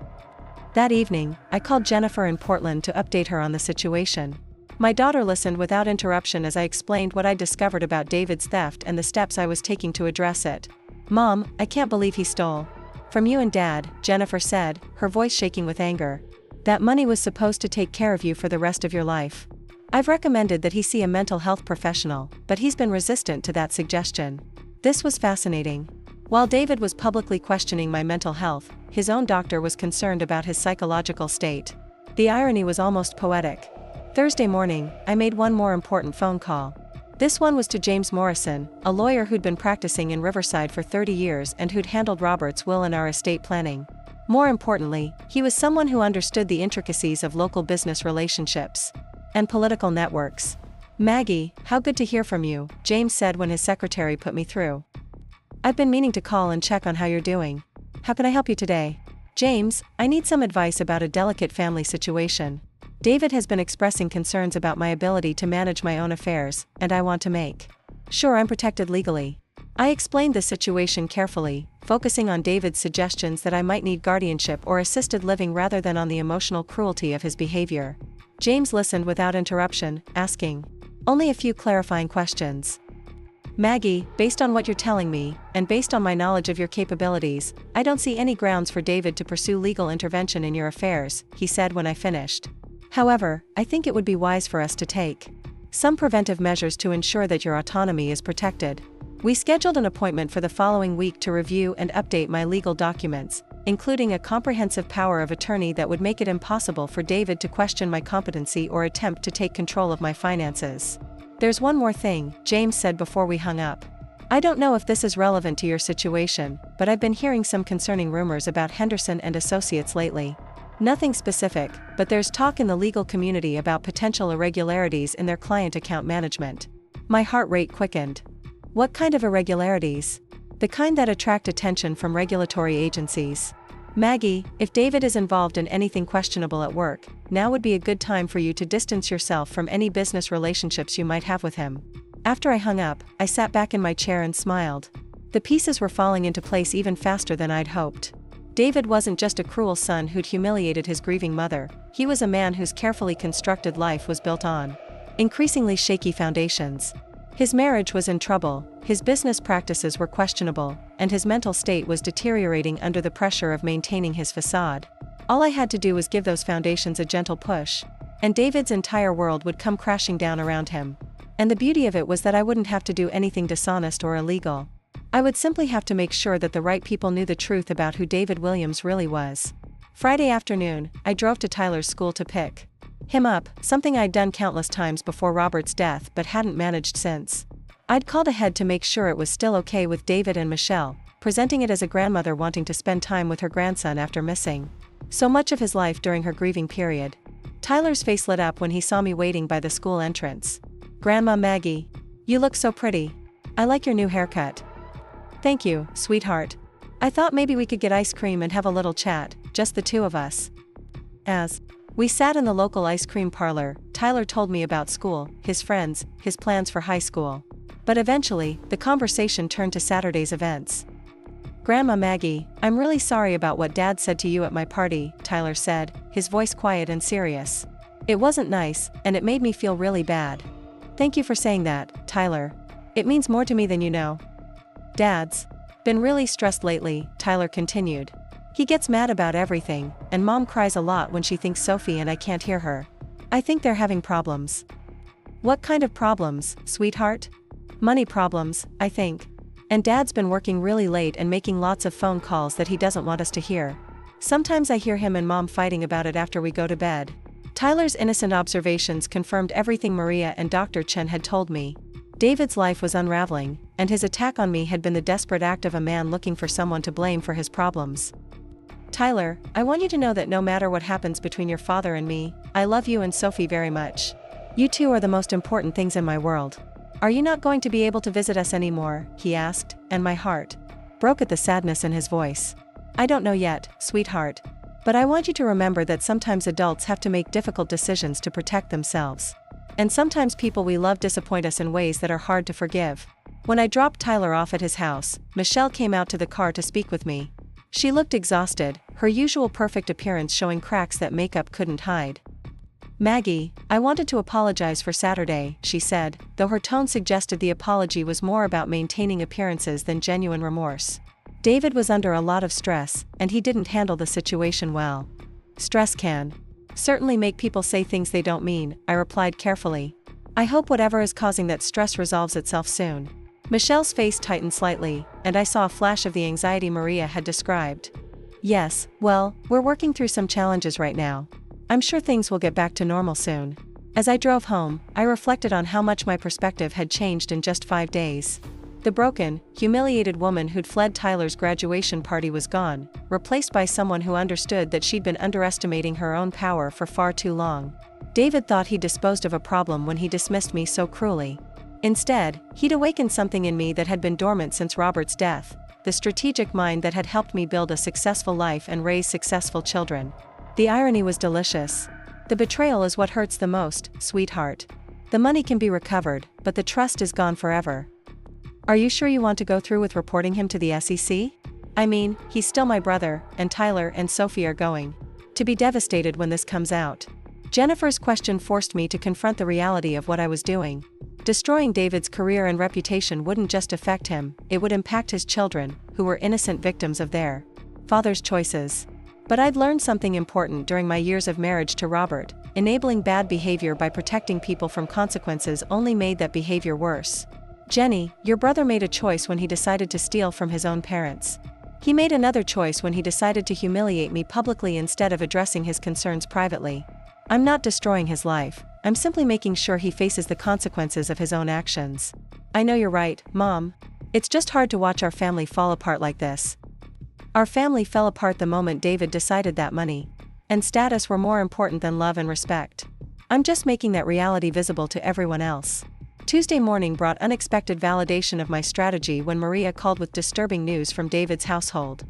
That evening, I called Jennifer in Portland to update her on the situation. My daughter listened without interruption as I explained what I discovered about David's theft and the steps I was taking to address it. "Mom, I can't believe he stole from you and Dad," Jennifer said, her voice shaking with anger. "That money was supposed to take care of you for the rest of your life. I've recommended that he see a mental health professional, but he's been resistant to that suggestion." This was fascinating. While David was publicly questioning my mental health, his own doctor was concerned about his psychological state. The irony was almost poetic. Thursday morning, I made one more important phone call. This one was to James Morrison, a lawyer who'd been practicing in Riverside for 30 years and who'd handled Robert's will and our estate planning. More importantly, he was someone who understood the intricacies of local business relationships and political networks. "Maggie, how good to hear from you," James said when his secretary put me through. "I've been meaning to call and check on how you're doing. How can I help you today?" "James, I need some advice about a delicate family situation. David has been expressing concerns about my ability to manage my own affairs, and I want to make sure I'm protected legally." I explained the situation carefully, focusing on David's suggestions that I might need guardianship or assisted living rather than on the emotional cruelty of his behavior. James listened without interruption, asking only a few clarifying questions. "Maggie, based on what you're telling me, and based on my knowledge of your capabilities, I don't see any grounds for David to pursue legal intervention in your affairs," he said when I finished. "However, I think it would be wise for us to take some preventive measures to ensure that your autonomy is protected." We scheduled an appointment for the following week to review and update my legal documents, including a comprehensive power of attorney that would make it impossible for David to question my competency or attempt to take control of my finances. "There's one more thing," James said before we hung up. "I don't know if this is relevant to your situation, but I've been hearing some concerning rumors about Henderson and Associates lately. Nothing specific, but there's talk in the legal community about potential irregularities in their client account management." My heart rate quickened. "What kind of irregularities?" "The kind that attract attention from regulatory agencies." "Maggie, if David is involved in anything questionable at work, now would be a good time for you to distance yourself from any business relationships you might have with him." After I hung up, I sat back in my chair and smiled. The pieces were falling into place even faster than I'd hoped. David wasn't just a cruel son who'd humiliated his grieving mother, he was a man whose carefully constructed life was built on increasingly shaky foundations. His marriage was in trouble, his business practices were questionable, and his mental state was deteriorating under the pressure of maintaining his facade. All I had to do was give those foundations a gentle push, and David's entire world would come crashing down around him. And the beauty of it was that I wouldn't have to do anything dishonest or illegal. I would simply have to make sure that the right people knew the truth about who David Williams really was. Friday afternoon, I drove to Tyler's school to pick him up, something I'd done countless times before Robert's death but hadn't managed since. I'd called ahead to make sure it was still okay with David and Michelle, presenting it as a grandmother wanting to spend time with her grandson after missing so much of his life during her grieving period. Tyler's face lit up when he saw me waiting by the school entrance. "Grandma Maggie, you look so pretty. I like your new haircut." "Thank you, sweetheart. I thought maybe we could get ice cream and have a little chat, just the two of us." As we sat in the local ice cream parlor, Tyler told me about school, his friends, his plans for high school. But eventually, the conversation turned to Saturday's events. "Grandma Maggie, I'm really sorry about what Dad said to you at my party," Tyler said, his voice quiet and serious. "It wasn't nice, and it made me feel really bad." "Thank you for saying that, Tyler. It means more to me than you know." "Dad's been really stressed lately," Tyler continued. He gets mad about everything, and Mom cries a lot when she thinks Sophie and I can't hear her. I think they're having problems. What kind of problems, sweetheart? Money problems, I think. And Dad's been working really late and making lots of phone calls that he doesn't want us to hear. Sometimes I hear him and Mom fighting about it after we go to bed. Tyler's innocent observations confirmed everything Maria and Dr. Chen had told me. David's life was unraveling, and his attack on me had been the desperate act of a man looking for someone to blame for his problems. Tyler, I want you to know that no matter what happens between your father and me, I love you and Sophie very much. You two are the most important things in my world. Are you not going to be able to visit us anymore? He asked, and my heart broke at the sadness in his voice. I don't know yet, sweetheart. But I want you to remember that sometimes adults have to make difficult decisions to protect themselves. And sometimes people we love disappoint us in ways that are hard to forgive. When I dropped Tyler off at his house, Michelle came out to the car to speak with me. She looked exhausted, her usual perfect appearance showing cracks that makeup couldn't hide. Maggie, I wanted to apologize for Saturday, she said, though her tone suggested the apology was more about maintaining appearances than genuine remorse. David was under a lot of stress, and he didn't handle the situation well. Stress can certainly make people say things they don't mean, I replied carefully. I hope whatever is causing that stress resolves itself soon. Michelle's face tightened slightly, and I saw a flash of the anxiety Maria had described. Yes, well, we're working through some challenges right now. I'm sure things will get back to normal soon. As I drove home, I reflected on how much my perspective had changed in just 5 days. The broken, humiliated woman who'd fled Tyler's graduation party was gone, replaced by someone who understood that she'd been underestimating her own power for far too long. David thought he'd disposed of a problem when he dismissed me so cruelly. Instead, he'd awakened something in me that had been dormant since Robert's death, the strategic mind that had helped me build a successful life and raise successful children. The irony was delicious. The betrayal is what hurts the most, sweetheart. The money can be recovered, but the trust is gone forever. Are you sure you want to go through with reporting him to the SEC? I mean, he's still my brother, and Tyler and Sophie are going to be devastated when this comes out. Jennifer's question forced me to confront the reality of what I was doing. Destroying David's career and reputation wouldn't just affect him, it would impact his children, who were innocent victims of their father's choices. But I'd learned something important during my years of marriage to Robert. Enabling bad behavior by protecting people from consequences only made that behavior worse. Jenny, your brother made a choice when he decided to steal from his own parents. He made another choice when he decided to humiliate me publicly instead of addressing his concerns privately. I'm not destroying his life, I'm simply making sure he faces the consequences of his own actions. I know you're right, Mom. It's just hard to watch our family fall apart like this. Our family fell apart the moment David decided that money and status were more important than love and respect. I'm just making that reality visible to everyone else. Tuesday morning brought unexpected validation of my strategy when Maria called with disturbing news from David's household.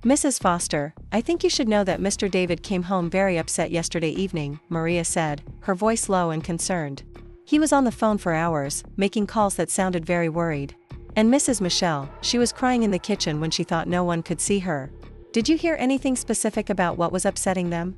Mrs. Foster, I think you should know that Mr. David came home very upset yesterday evening, Maria said, her voice low and concerned. He was on the phone for hours, making calls that sounded very worried. And Mrs. Michelle, she was crying in the kitchen when she thought no one could see her. Did you hear anything specific about what was upsetting them?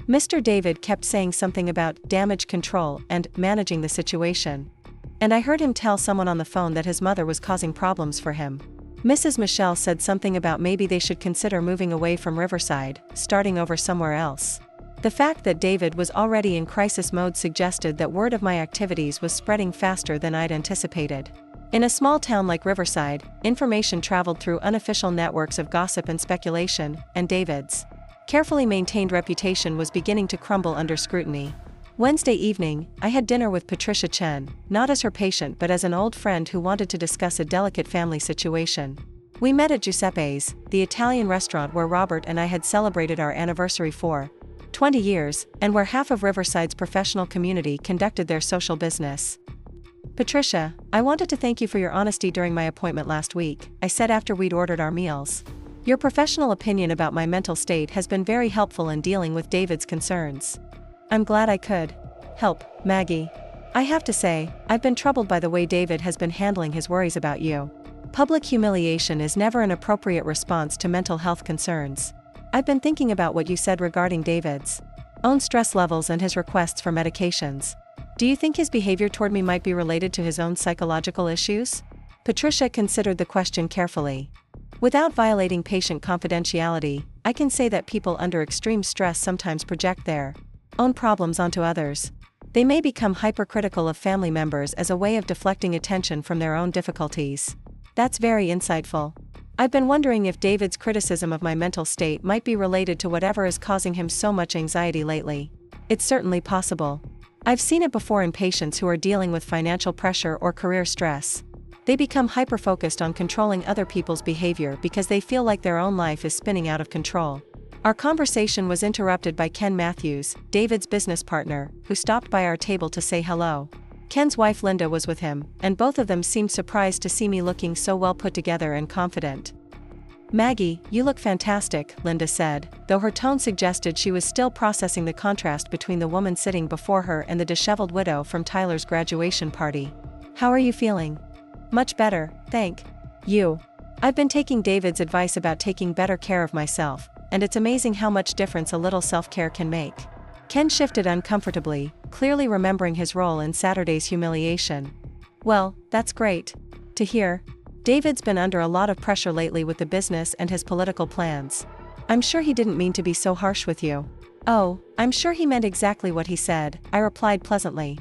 Mr. David kept saying something about damage control and managing the situation. And I heard him tell someone on the phone that his mother was causing problems for him. Mrs. Michelle said something about maybe they should consider moving away from Riverside, starting over somewhere else. The fact that David was already in crisis mode suggested that word of my activities was spreading faster than I'd anticipated. In a small town like Riverside, information traveled through unofficial networks of gossip and speculation, and David's carefully maintained reputation was beginning to crumble under scrutiny. Wednesday evening, I had dinner with Patricia Chen, not as her patient but as an old friend who wanted to discuss a delicate family situation. We met at Giuseppe's, the Italian restaurant where Robert and I had celebrated our anniversary for 20 years, and where half of Riverside's professional community conducted their social business. Patricia, I wanted to thank you for your honesty during my appointment last week, I said after we'd ordered our meals. Your professional opinion about my mental state has been very helpful in dealing with David's concerns. I'm glad I could help, Maggie. I have to say, I've been troubled by the way David has been handling his worries about you. Public humiliation is never an appropriate response to mental health concerns. I've been thinking about what you said regarding David's own stress levels and his requests for medications. Do you think his behavior toward me might be related to his own psychological issues? Patricia considered the question carefully. Without violating patient confidentiality, I can say that people under extreme stress sometimes project their own problems onto others. They may become hypercritical of family members as a way of deflecting attention from their own difficulties. That's very insightful. I've been wondering if David's criticism of my mental state might be related to whatever is causing him so much anxiety lately. It's certainly possible. I've seen it before in patients who are dealing with financial pressure or career stress. They become hyper-focused on controlling other people's behavior because they feel like their own life is spinning out of control. Our conversation was interrupted by Ken Matthews, David's business partner, who stopped by our table to say hello. Ken's wife Linda was with him, and both of them seemed surprised to see me looking so well put together and confident. "Maggie, you look fantastic," Linda said, though her tone suggested she was still processing the contrast between the woman sitting before her and the disheveled widow from Tyler's graduation party. "How are you feeling?" "Much better, thank you. I've been taking David's advice about taking better care of myself, and it's amazing how much difference a little self-care can make." Ken shifted uncomfortably, clearly remembering his role in Saturday's humiliation. "Well, that's great to hear. David's been under a lot of pressure lately with the business and his political plans. I'm sure he didn't mean to be so harsh with you." "Oh, I'm sure he meant exactly what he said," I replied pleasantly.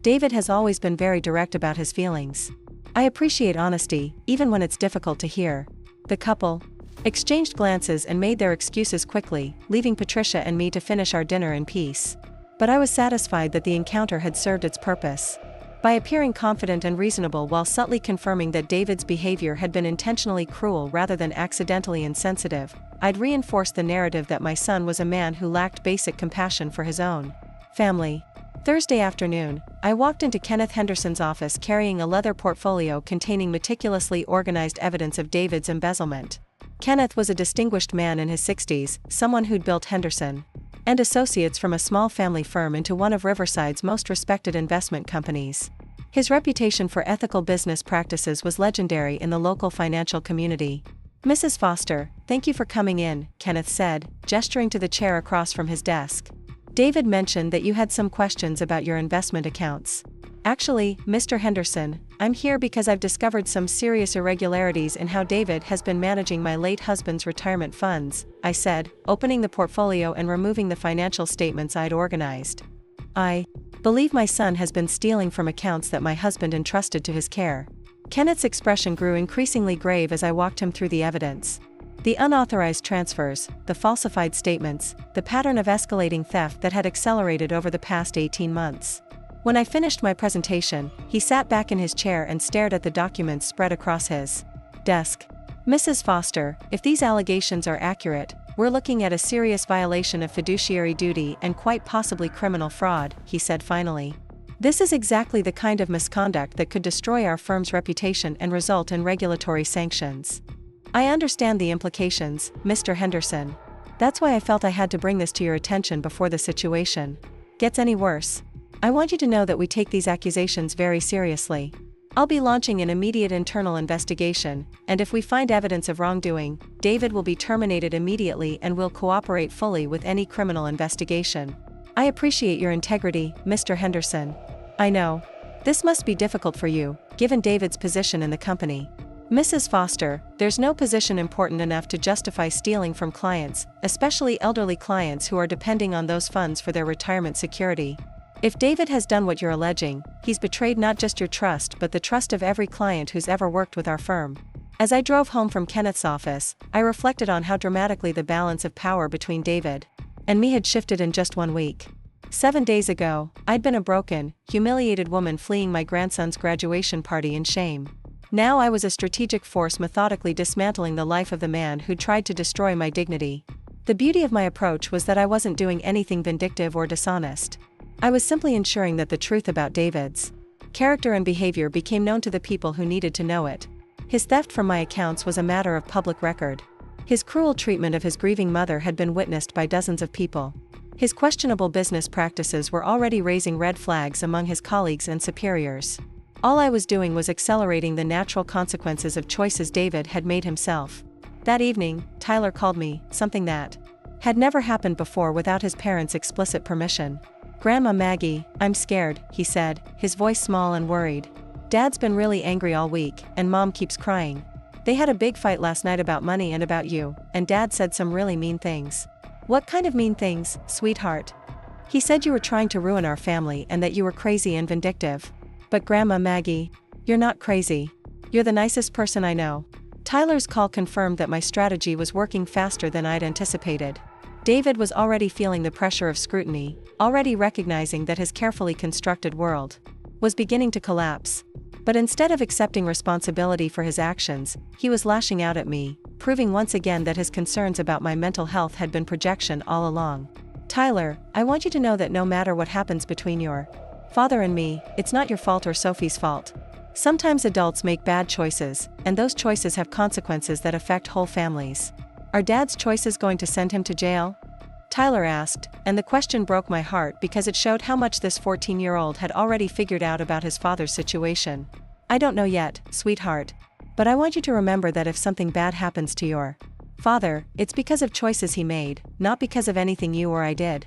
David has always been very direct about his feelings. I appreciate honesty, even when it's difficult to hear. The couple exchanged glances and made their excuses quickly, leaving Patricia and me to finish our dinner in peace. But I was satisfied that the encounter had served its purpose. By appearing confident and reasonable while subtly confirming that David's behavior had been intentionally cruel rather than accidentally insensitive, I'd reinforced the narrative that my son was a man who lacked basic compassion for his own family. Thursday afternoon, I walked into Kenneth Henderson's office carrying a leather portfolio containing meticulously organized evidence of David's embezzlement. Kenneth was a distinguished man in his 60s, someone who'd built Henderson and Associates from a small family firm into one of Riverside's most respected investment companies. His reputation for ethical business practices was legendary in the local financial community. "Mrs. Foster, thank you for coming in," Kenneth said, gesturing to the chair across from his desk. "David mentioned that you had some questions about your investment accounts." "Actually, Mr. Henderson, I'm here because I've discovered some serious irregularities in how David has been managing my late husband's retirement funds," I said, opening the portfolio and removing the financial statements I'd organized. "I believe my son has been stealing from accounts that my husband entrusted to his care." Kenneth's expression grew increasingly grave as I walked him through the evidence. The unauthorized transfers, the falsified statements, the pattern of escalating theft that had accelerated over the past 18 months. When I finished my presentation, he sat back in his chair and stared at the documents spread across his desk. "Mrs. Foster, if these allegations are accurate, we're looking at a serious violation of fiduciary duty and quite possibly criminal fraud," he said finally. "This is exactly the kind of misconduct that could destroy our firm's reputation and result in regulatory sanctions." "I understand the implications, Mr. Henderson. That's why I felt I had to bring this to your attention before the situation gets any worse. I want you to know that we take these accusations very seriously. I'll be launching an immediate internal investigation, and if we find evidence of wrongdoing, David will be terminated immediately and will cooperate fully with any criminal investigation." "I appreciate your integrity, Mr. Henderson. I know this must be difficult for you, given David's position in the company." "Mrs. Foster, there's no position important enough to justify stealing from clients, especially elderly clients who are depending on those funds for their retirement security. If David has done what you're alleging, he's betrayed not just your trust but the trust of every client who's ever worked with our firm." As I drove home from Kenneth's office, I reflected on how dramatically the balance of power between David and me had shifted in just 1 week. 7 days ago, I'd been a broken, humiliated woman fleeing my grandson's graduation party in shame. Now I was a strategic force methodically dismantling the life of the man who tried to destroy my dignity. The beauty of my approach was that I wasn't doing anything vindictive or dishonest. I was simply ensuring that the truth about David's character and behavior became known to the people who needed to know it. His theft from my accounts was a matter of public record. His cruel treatment of his grieving mother had been witnessed by dozens of people. His questionable business practices were already raising red flags among his colleagues and superiors. All I was doing was accelerating the natural consequences of choices David had made himself. That evening, Tyler called me, something that had never happened before without his parents' explicit permission. "Grandma Maggie, I'm scared," he said, his voice small and worried. "Dad's been really angry all week, and Mom keeps crying." They had a big fight last night about money and about you, and Dad said some really mean things. What kind of mean things, sweetheart? He said you were trying to ruin our family and that you were crazy and vindictive. But Grandma Maggie, you're not crazy. You're the nicest person I know. Tyler's call confirmed that my strategy was working faster than I'd anticipated. David was already feeling the pressure of scrutiny, already recognizing that his carefully constructed world was beginning to collapse. But instead of accepting responsibility for his actions, he was lashing out at me, proving once again that his concerns about my mental health had been projection all along. Tyler, I want you to know that no matter what happens between your father and me, it's not your fault or Sophie's fault. Sometimes adults make bad choices, and those choices have consequences that affect whole families. Are Dad's choices going to send him to jail? Tyler asked, and the question broke my heart because it showed how much this 14-year-old had already figured out about his father's situation. I don't know yet, sweetheart. But I want you to remember that if something bad happens to your father, it's because of choices he made, not because of anything you or I did.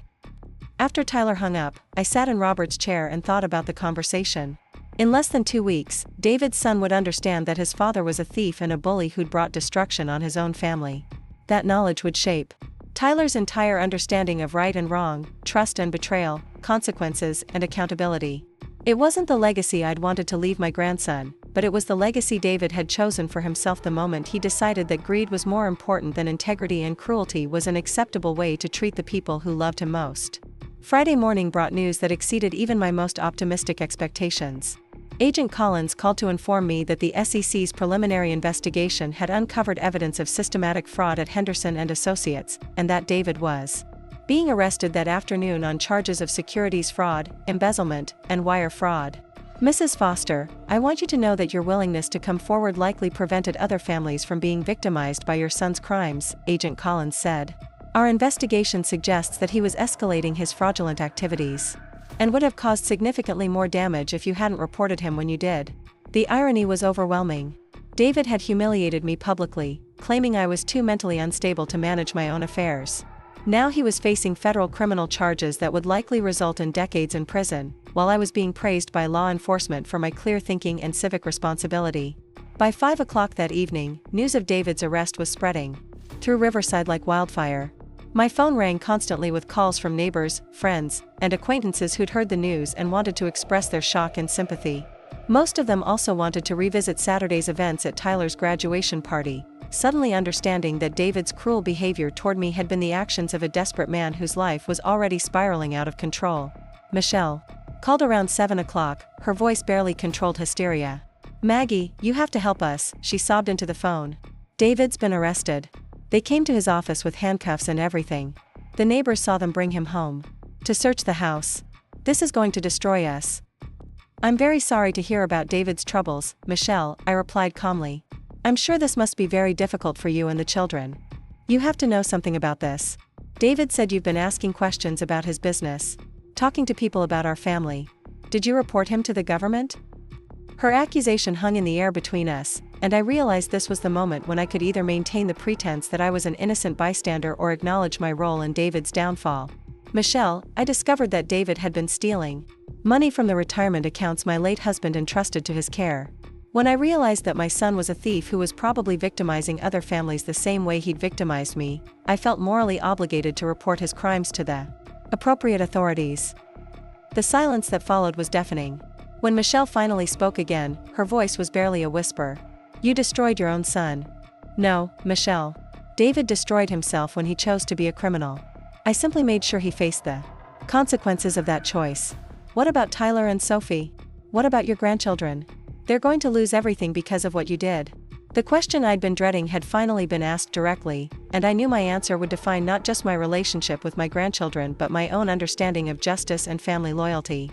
After Tyler hung up, I sat in Robert's chair and thought about the conversation. In less than 2 weeks, David's son would understand that his father was a thief and a bully who'd brought destruction on his own family. That knowledge would shape Tyler's entire understanding of right and wrong, trust and betrayal, consequences and accountability. It wasn't the legacy I'd wanted to leave my grandson, but it was the legacy David had chosen for himself the moment he decided that greed was more important than integrity and cruelty was an acceptable way to treat the people who loved him most. Friday morning brought news that exceeded even my most optimistic expectations. Agent Collins called to inform me that the SEC's preliminary investigation had uncovered evidence of systematic fraud at Henderson and Associates, and that David was being arrested that afternoon on charges of securities fraud, embezzlement, and wire fraud. Mrs. Foster, I want you to know that your willingness to come forward likely prevented other families from being victimized by your son's crimes, Agent Collins said. Our investigation suggests that he was escalating his fraudulent activities and would have caused significantly more damage if you hadn't reported him when you did. The irony was overwhelming. David had humiliated me publicly, claiming I was too mentally unstable to manage my own affairs. Now he was facing federal criminal charges that would likely result in decades in prison, while I was being praised by law enforcement for my clear thinking and civic responsibility. By 5 o'clock that evening, news of David's arrest was spreading through Riverside like wildfire. My phone rang constantly with calls from neighbors, friends, and acquaintances who'd heard the news and wanted to express their shock and sympathy. Most of them also wanted to revisit Saturday's events at Tyler's graduation party, suddenly understanding that David's cruel behavior toward me had been the actions of a desperate man whose life was already spiraling out of control. Michelle called around 7 o'clock, her voice barely controlled hysteria. Maggie, you have to help us, she sobbed into the phone. David's been arrested. They came to his office with handcuffs and everything. The neighbors saw them bring him home to search the house. This is going to destroy us. I'm very sorry to hear about David's troubles, Michelle, I replied calmly. I'm sure this must be very difficult for you and the children. You have to know something about this. David said you've been asking questions about his business, talking to people about our family. Did you report him to the government? Her accusation hung in the air between us, and I realized this was the moment when I could either maintain the pretense that I was an innocent bystander or acknowledge my role in David's downfall. Michelle, I discovered that David had been stealing money from the retirement accounts my late husband entrusted to his care. When I realized that my son was a thief who was probably victimizing other families the same way he'd victimized me, I felt morally obligated to report his crimes to the appropriate authorities. The silence that followed was deafening. When Michelle finally spoke again, her voice was barely a whisper. You destroyed your own son. No, Michelle. David destroyed himself when he chose to be a criminal. I simply made sure he faced the consequences of that choice. What about Tyler and Sophie? What about your grandchildren? They're going to lose everything because of what you did. The question I'd been dreading had finally been asked directly, and I knew my answer would define not just my relationship with my grandchildren but my own understanding of justice and family loyalty.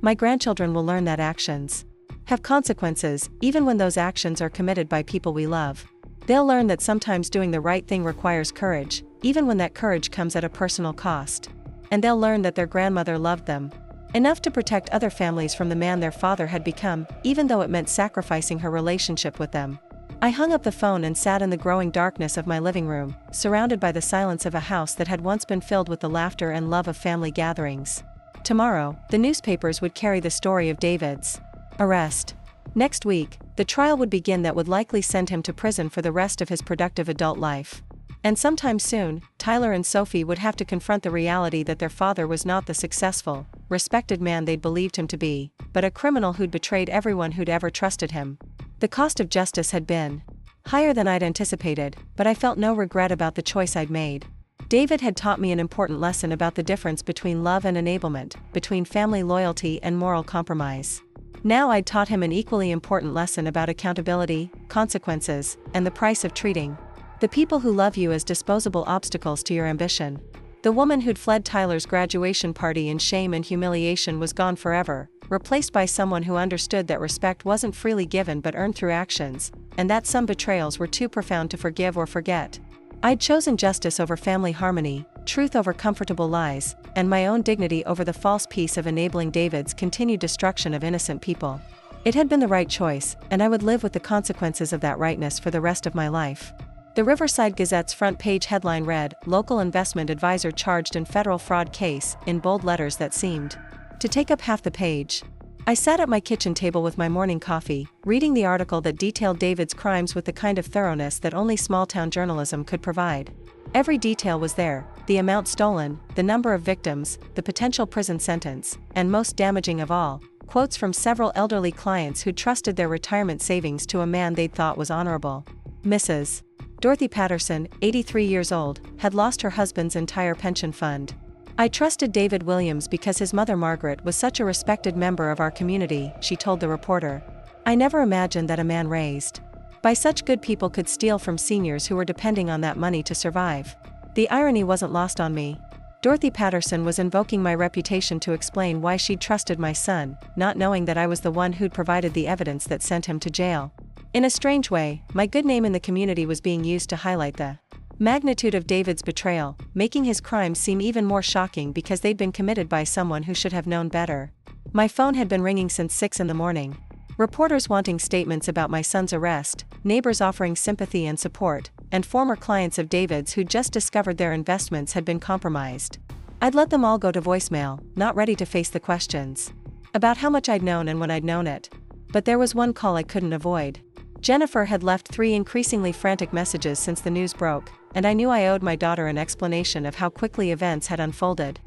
My grandchildren will learn that actions have consequences, even when those actions are committed by people we love. They'll learn that sometimes doing the right thing requires courage, even when that courage comes at a personal cost. And they'll learn that their grandmother loved them enough to protect other families from the man their father had become, even though it meant sacrificing her relationship with them. I hung up the phone and sat in the growing darkness of my living room, surrounded by the silence of a house that had once been filled with the laughter and love of family gatherings. Tomorrow, the newspapers would carry the story of David's arrest. Next week, the trial would begin that would likely send him to prison for the rest of his productive adult life. And sometime soon, Tyler and Sophie would have to confront the reality that their father was not the successful, respected man they'd believed him to be, but a criminal who'd betrayed everyone who'd ever trusted him. The cost of justice had been higher than I'd anticipated, but I felt no regret about the choice I'd made. David had taught me an important lesson about the difference between love and enablement, between family loyalty and moral compromise. Now I'd taught him an equally important lesson about accountability, consequences, and the price of treating the people who love you as disposable obstacles to your ambition. The woman who'd fled Tyler's graduation party in shame and humiliation was gone forever, replaced by someone who understood that respect wasn't freely given but earned through actions, and that some betrayals were too profound to forgive or forget. I'd chosen justice over family harmony, truth over comfortable lies, and my own dignity over the false peace of enabling David's continued destruction of innocent people. It had been the right choice, and I would live with the consequences of that rightness for the rest of my life. The Riverside Gazette's front page headline read, "Local Investment Advisor Charged in Federal Fraud Case," in bold letters that seemed to take up half the page. I sat at my kitchen table with my morning coffee, reading the article that detailed David's crimes with the kind of thoroughness that only small-town journalism could provide. Every detail was there: the amount stolen, the number of victims, the potential prison sentence, and most damaging of all, quotes from several elderly clients who trusted their retirement savings to a man they'd thought was honorable. Mrs. Dorothy Patterson, 83 years old, had lost her husband's entire pension fund. "I trusted David Williams because his mother Margaret was such a respected member of our community," she told the reporter. "I never imagined that a man raised by such good people could steal from seniors who were depending on that money to survive. The irony wasn't lost on me. Dorothy Patterson was invoking my reputation to explain why she'd trusted my son, not knowing that I was the one who'd provided the evidence that sent him to jail. In a strange way, my good name in the community was being used to highlight the magnitude of David's betrayal, making his crimes seem even more shocking because they'd been committed by someone who should have known better. My phone had been ringing since 6 in the morning. Reporters wanting statements about my son's arrest, neighbors offering sympathy and support, and former clients of David's who'd just discovered their investments had been compromised. I'd let them all go to voicemail, not ready to face the questions about how much I'd known and when I'd known it. But there was one call I couldn't avoid. Jennifer had left 3 increasingly frantic messages since the news broke, and I knew I owed my daughter an explanation of how quickly events had unfolded.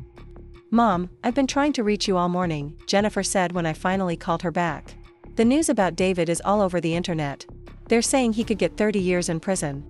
"Mom, I've been trying to reach you all morning," Jennifer said when I finally called her back. "The news about David is all over the internet. They're saying he could get 30 years in prison.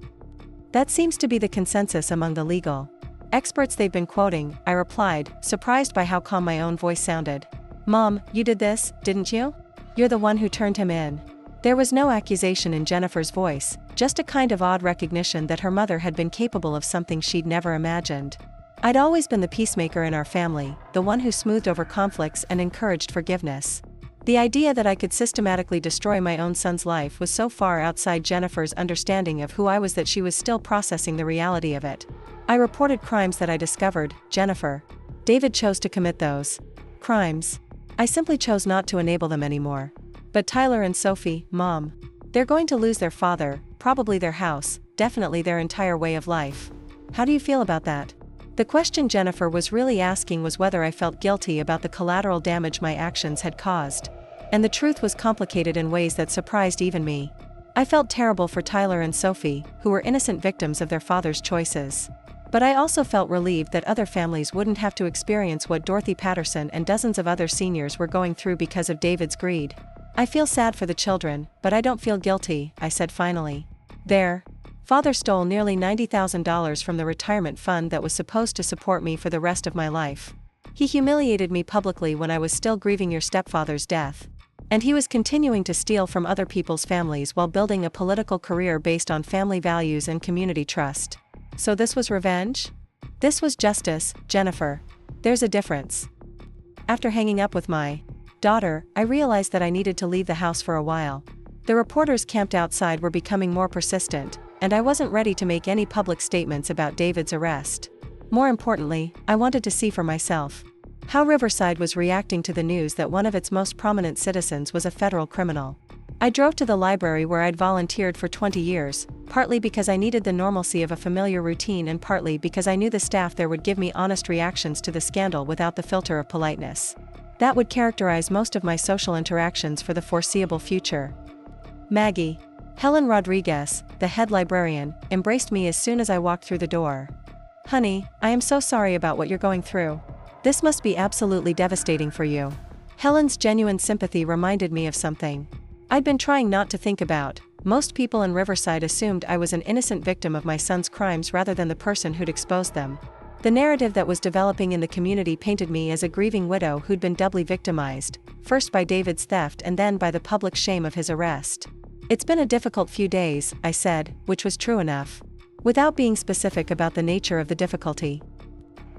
That seems to be the consensus among the legal experts they've been quoting," I replied, surprised by how calm my own voice sounded. "Mom, you did this, didn't you? You're the one who turned him in." There was no accusation in Jennifer's voice, just a kind of odd recognition that her mother had been capable of something she'd never imagined. I'd always been the peacemaker in our family, the one who smoothed over conflicts and encouraged forgiveness. The idea that I could systematically destroy my own son's life was so far outside Jennifer's understanding of who I was that she was still processing the reality of it. "I reported crimes that I discovered, Jennifer. David chose to commit those crimes. I simply chose not to enable them anymore. But Tyler and Sophie, Mom, they're going to lose their father, probably their house, definitely their entire way of life. How do you feel about that?" The question Jennifer was really asking was whether I felt guilty about the collateral damage my actions had caused. And the truth was complicated in ways that surprised even me. I felt terrible for Tyler and Sophie, who were innocent victims of their father's choices. But I also felt relieved that other families wouldn't have to experience what Dorothy Patterson and dozens of other seniors were going through because of David's greed. "I feel sad for the children, but I don't feel guilty," I said finally. "Their father stole nearly $90,000 from the retirement fund that was supposed to support me for the rest of my life. He humiliated me publicly when I was still grieving your stepfather's death. And he was continuing to steal from other people's families while building a political career based on family values and community trust. So this was revenge? This was justice, Jennifer. There's a difference." After hanging up with my daughter, I realized that I needed to leave the house for a while. The reporters camped outside were becoming more persistent, and I wasn't ready to make any public statements about David's arrest. More importantly, I wanted to see for myself how Riverside was reacting to the news that one of its most prominent citizens was a federal criminal. I drove to the library where I'd volunteered for 20 years, partly because I needed the normalcy of a familiar routine and partly because I knew the staff there would give me honest reactions to the scandal without the filter of politeness. That would characterize most of my social interactions for the foreseeable future. Maggie. Helen Rodriguez, the head librarian, embraced me as soon as I walked through the door. Honey, I am so sorry about what you're going through. This must be absolutely devastating for you. Helen's genuine sympathy reminded me of something I'd been trying not to think about. Most people in Riverside assumed I was an innocent victim of my son's crimes rather than the person who'd exposed them. The narrative that was developing in the community painted me as a grieving widow who'd been doubly victimized, first by David's theft and then by the public shame of his arrest. It's been a difficult few days, I said, which was true enough, without being specific about the nature of the difficulty.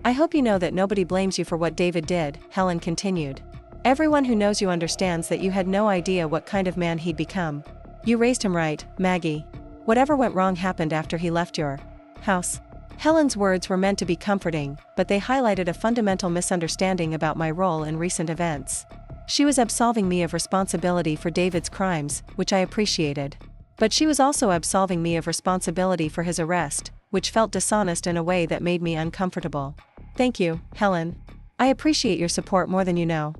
I hope you know that nobody blames you for what David did, Helen continued. Everyone who knows you understands that you had no idea what kind of man he'd become. You raised him right, Maggie. Whatever went wrong happened after he left your house. Helen's words were meant to be comforting, but they highlighted a fundamental misunderstanding about my role in recent events. She was absolving me of responsibility for David's crimes, which I appreciated. But she was also absolving me of responsibility for his arrest, which felt dishonest in a way that made me uncomfortable. Thank you, Helen. I appreciate your support more than you know.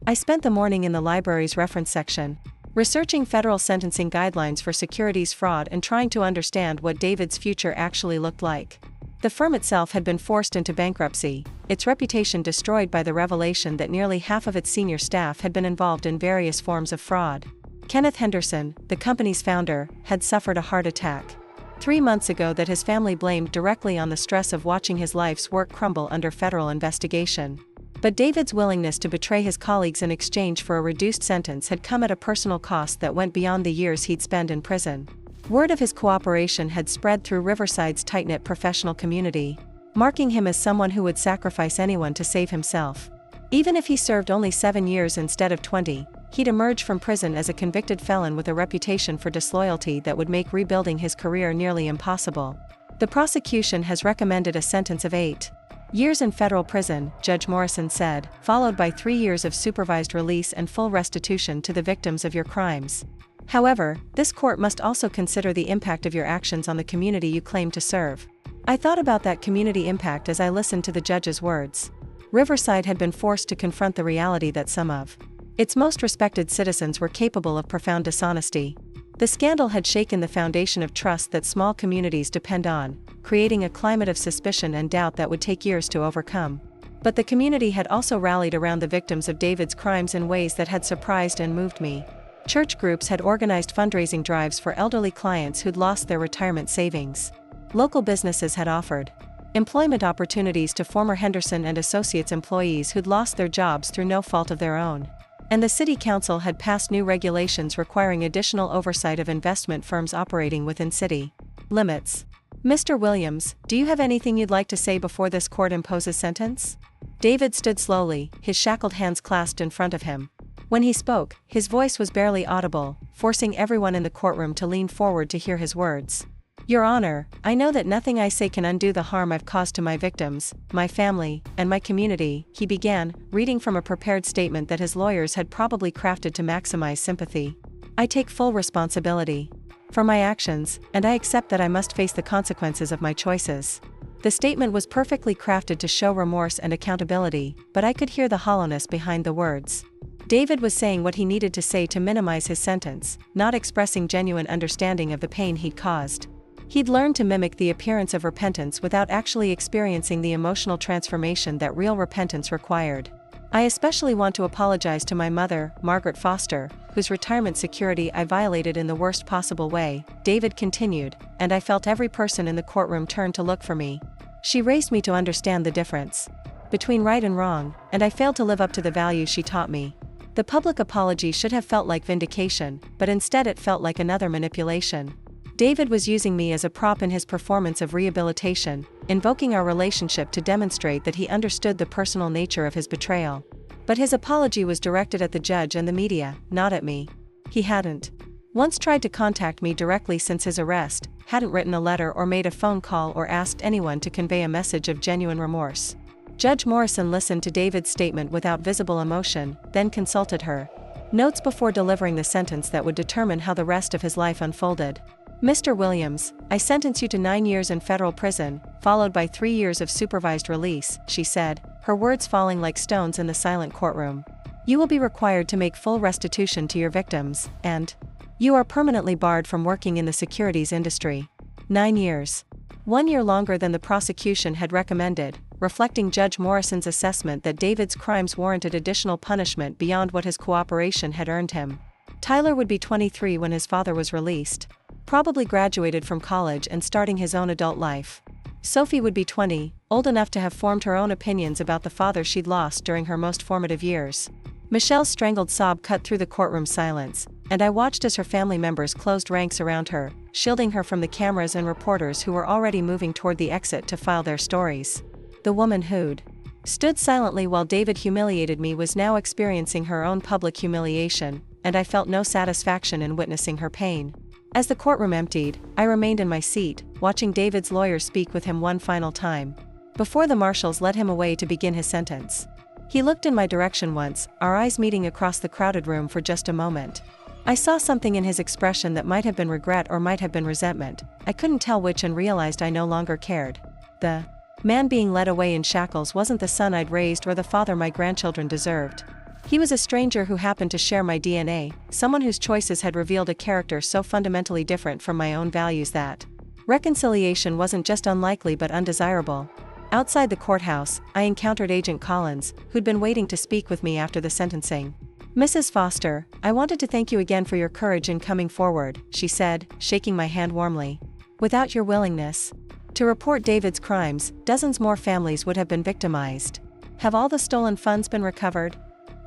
I spent the morning in the library's reference section, researching federal sentencing guidelines for securities fraud and trying to understand what David's future actually looked like. The firm itself had been forced into bankruptcy, its reputation destroyed by the revelation that nearly half of its senior staff had been involved in various forms of fraud. Kenneth Henderson, the company's founder, had suffered a heart attack 3 months ago that his family blamed directly on the stress of watching his life's work crumble under federal investigation. But David's willingness to betray his colleagues in exchange for a reduced sentence had come at a personal cost that went beyond the years he'd spent in prison. Word of his cooperation had spread through Riverside's tight-knit professional community, marking him as someone who would sacrifice anyone to save himself. Even if he served only 7 years instead of 20, he'd emerge from prison as a convicted felon with a reputation for disloyalty that would make rebuilding his career nearly impossible. The prosecution has recommended a sentence of 8 years in federal prison, Judge Morrison said, followed by 3 years of supervised release and full restitution to the victims of your crimes. However, this court must also consider the impact of your actions on the community you claim to serve. I thought about that community impact as I listened to the judge's words. Riverside had been forced to confront the reality that some of its most respected citizens were capable of profound dishonesty. The scandal had shaken the foundation of trust that small communities depend on, creating a climate of suspicion and doubt that would take years to overcome. But the community had also rallied around the victims of David's crimes in ways that had surprised and moved me. Church groups had organized fundraising drives for elderly clients who'd lost their retirement savings. Local businesses had offered employment opportunities to former Henderson and Associates employees who'd lost their jobs through no fault of their own. And the city council had passed new regulations requiring additional oversight of investment firms operating within city limits. Mr. Williams, do you have anything you'd like to say before this court imposes sentence? David stood slowly, his shackled hands clasped in front of him. When he spoke, his voice was barely audible, forcing everyone in the courtroom to lean forward to hear his words. Your Honor, I know that nothing I say can undo the harm I've caused to my victims, my family, and my community, he began, reading from a prepared statement that his lawyers had probably crafted to maximize sympathy. I take full responsibility for my actions, and I accept that I must face the consequences of my choices. The statement was perfectly crafted to show remorse and accountability, but I could hear the hollowness behind the words. David was saying what he needed to say to minimize his sentence, not expressing genuine understanding of the pain he'd caused. He'd learned to mimic the appearance of repentance without actually experiencing the emotional transformation that real repentance required. I especially want to apologize to my mother, Margaret Foster, whose retirement security I violated in the worst possible way, David continued, and I felt every person in the courtroom turn to look for me. She raised me to understand the difference between right and wrong, and I failed to live up to the values she taught me. The public apology should have felt like vindication, but instead it felt like another manipulation. David was using me as a prop in his performance of rehabilitation, invoking our relationship to demonstrate that he understood the personal nature of his betrayal. But his apology was directed at the judge and the media, not at me. He hadn't once tried to contact me directly since his arrest, hadn't written a letter or made a phone call or asked anyone to convey a message of genuine remorse. Judge Morrison listened to David's statement without visible emotion, then consulted her notes before delivering the sentence that would determine how the rest of his life unfolded. Mr. Williams, I sentence you to 9 years in federal prison, followed by 3 years of supervised release, she said, her words falling like stones in the silent courtroom. "You will be required to make full restitution to your victims, and you are permanently barred from working in the securities industry. 9 years. 1 year longer than the prosecution had recommended, reflecting Judge Morrison's assessment that David's crimes warranted additional punishment beyond what his cooperation had earned him. Tyler would be 23 when his father was released, probably graduated from college and starting his own adult life. Sophie would be 20, old enough to have formed her own opinions about the father she'd lost during her most formative years." Michelle's strangled sob cut through the courtroom silence, and I watched as her family members closed ranks around her, shielding her from the cameras and reporters who were already moving toward the exit to file their stories. The woman who'd stood silently while David humiliated me was now experiencing her own public humiliation, and I felt no satisfaction in witnessing her pain. As the courtroom emptied, I remained in my seat, watching David's lawyer speak with him one final time, before the marshals led him away to begin his sentence. He looked in my direction once, our eyes meeting across the crowded room for just a moment. I saw something in his expression that might have been regret or might have been resentment. I couldn't tell which, and realized I no longer cared. The man being led away in shackles wasn't the son I'd raised or the father my grandchildren deserved. He was a stranger who happened to share my DNA, someone whose choices had revealed a character so fundamentally different from my own values that reconciliation wasn't just unlikely but undesirable. Outside the courthouse, I encountered Agent Collins, who'd been waiting to speak with me after the sentencing. "Mrs. Foster, I wanted to thank you again for your courage in coming forward," she said, shaking my hand warmly. "Without your willingness to report David's crimes, dozens more families would have been victimized. Have all the stolen funds been recovered?"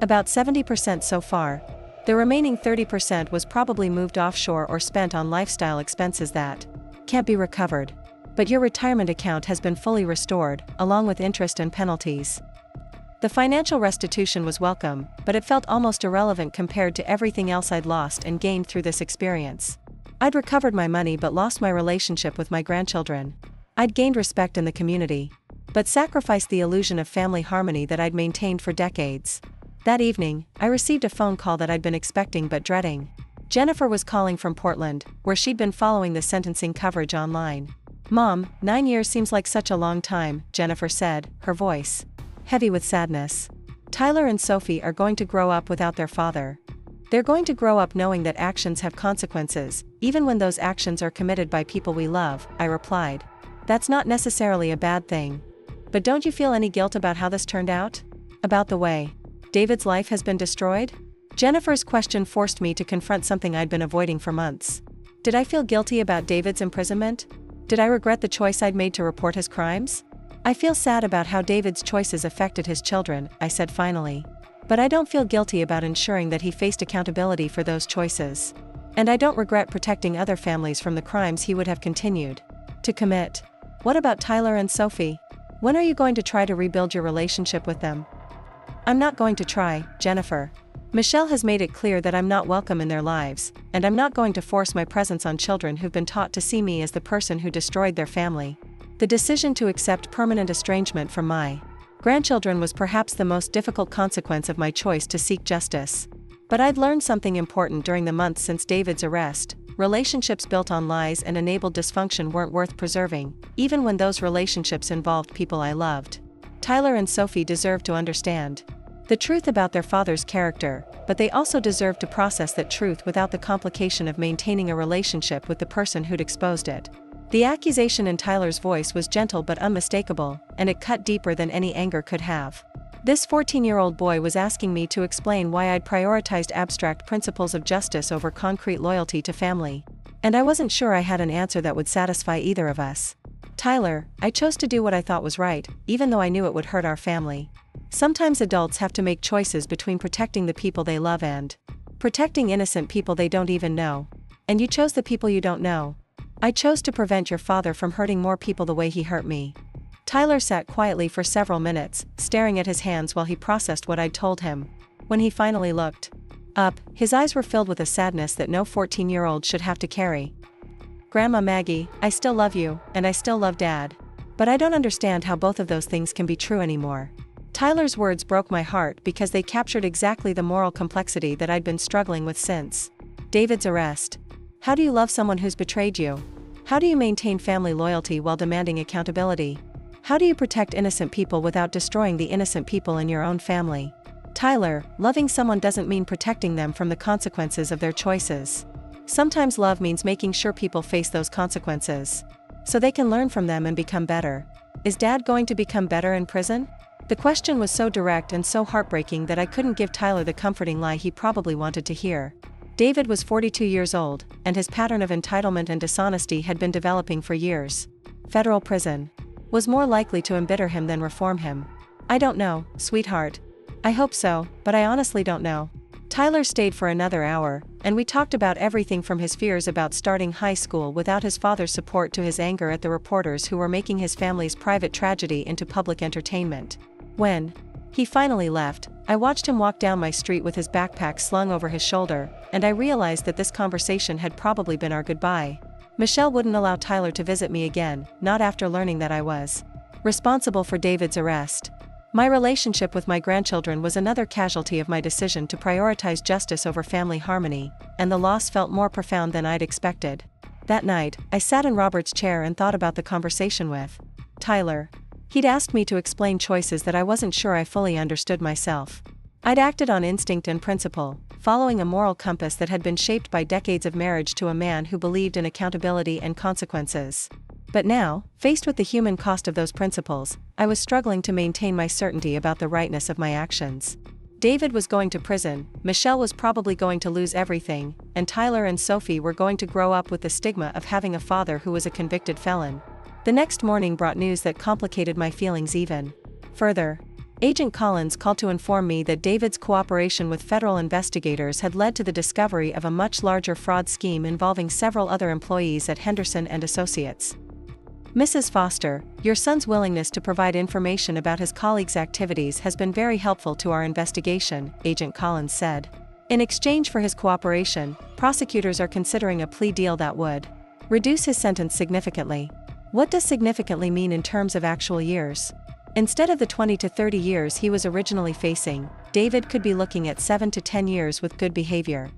"About 70% so far. The remaining 30% was probably moved offshore or spent on lifestyle expenses that can't be recovered. But your retirement account has been fully restored, along with interest and penalties." The financial restitution was welcome, but it felt almost irrelevant compared to everything else I'd lost and gained through this experience. I'd recovered my money but lost my relationship with my grandchildren. I'd gained respect in the community, but sacrificed the illusion of family harmony that I'd maintained for decades. That evening, I received a phone call that I'd been expecting but dreading. Jennifer was calling from Portland, where she'd been following the sentencing coverage online. "Mom, 9 years seems like such a long time," Jennifer said, her voice heavy with sadness. "Tyler and Sophie are going to grow up without their father. They're going to grow up knowing that actions have consequences, even when those actions are committed by people we love," I replied. "That's not necessarily a bad thing. But don't you feel any guilt about how this turned out? About the way David's life has been destroyed?" Jennifer's question forced me to confront something I'd been avoiding for months. Did I feel guilty about David's imprisonment? Did I regret the choice I'd made to report his crimes? "I feel sad about how David's choices affected his children," I said finally. "But I don't feel guilty about ensuring that he faced accountability for those choices. And I don't regret protecting other families from the crimes he would have continued to commit." "What about Tyler and Sophie? When are you going to try to rebuild your relationship with them?" "I'm not going to try, Jennifer. Michelle has made it clear that I'm not welcome in their lives, and I'm not going to force my presence on children who've been taught to see me as the person who destroyed their family." The decision to accept permanent estrangement from my grandchildren was perhaps the most difficult consequence of my choice to seek justice. But I'd learned something important during the months since David's arrest. Relationships built on lies and enabled dysfunction weren't worth preserving, even when those relationships involved people I loved. Tyler and Sophie deserved to understand the truth about their father's character, but they also deserved to process that truth without the complication of maintaining a relationship with the person who'd exposed it. The accusation in Tyler's voice was gentle but unmistakable, and it cut deeper than any anger could have. This 14-year-old boy was asking me to explain why I'd prioritized abstract principles of justice over concrete loyalty to family. And I wasn't sure I had an answer that would satisfy either of us. "Tyler, I chose to do what I thought was right, even though I knew it would hurt our family. Sometimes adults have to make choices between protecting the people they love and protecting innocent people they don't even know. And you chose the people you don't know. I chose to prevent your father from hurting more people the way he hurt me." Tyler sat quietly for several minutes, staring at his hands while he processed what I'd told him. When he finally looked up, his eyes were filled with a sadness that no 14-year-old should have to carry. "Grandma Maggie, I still love you, and I still love Dad. But I don't understand how both of those things can be true anymore." Tyler's words broke my heart because they captured exactly the moral complexity that I'd been struggling with since David's arrest. How do you love someone who's betrayed you? How do you maintain family loyalty while demanding accountability? How do you protect innocent people without destroying the innocent people in your own family? Tyler, loving someone doesn't mean protecting them from the consequences of their choices. Sometimes love means making sure people face those consequences, so they can learn from them and become better. Is Dad going to become better in prison? The question was so direct and so heartbreaking that I couldn't give Tyler the comforting lie he probably wanted to hear. David was 42 years old, and his pattern of entitlement and dishonesty had been developing for years. Federal prison was more likely to embitter him than reform him. I don't know, sweetheart. I hope so, but I honestly don't know. Tyler stayed for another hour, and we talked about everything from his fears about starting high school without his father's support to his anger at the reporters who were making his family's private tragedy into public entertainment. When he finally left, I watched him walk down my street with his backpack slung over his shoulder, and I realized that this conversation had probably been our goodbye. Michelle wouldn't allow Tyler to visit me again, not after learning that I was responsible for David's arrest. My relationship with my grandchildren was another casualty of my decision to prioritize justice over family harmony, and the loss felt more profound than I'd expected. That night, I sat in Robert's chair and thought about the conversation with Tyler. He'd asked me to explain choices that I wasn't sure I fully understood myself. I'd acted on instinct and principle, following a moral compass that had been shaped by decades of marriage to a man who believed in accountability and consequences. But now, faced with the human cost of those principles, I was struggling to maintain my certainty about the rightness of my actions. David was going to prison, Michelle was probably going to lose everything, and Tyler and Sophie were going to grow up with the stigma of having a father who was a convicted felon. The next morning brought news that complicated my feelings even further. Agent Collins called to inform me that David's cooperation with federal investigators had led to the discovery of a much larger fraud scheme involving several other employees at Henderson and Associates. Mrs. Foster, your son's willingness to provide information about his colleagues' activities has been very helpful to our investigation, Agent Collins said. In exchange for his cooperation, prosecutors are considering a plea deal that would reduce his sentence significantly. What does significantly mean in terms of actual years? Instead of the 20 to 30 years he was originally facing, David could be looking at 7 to 10 years with good behavior.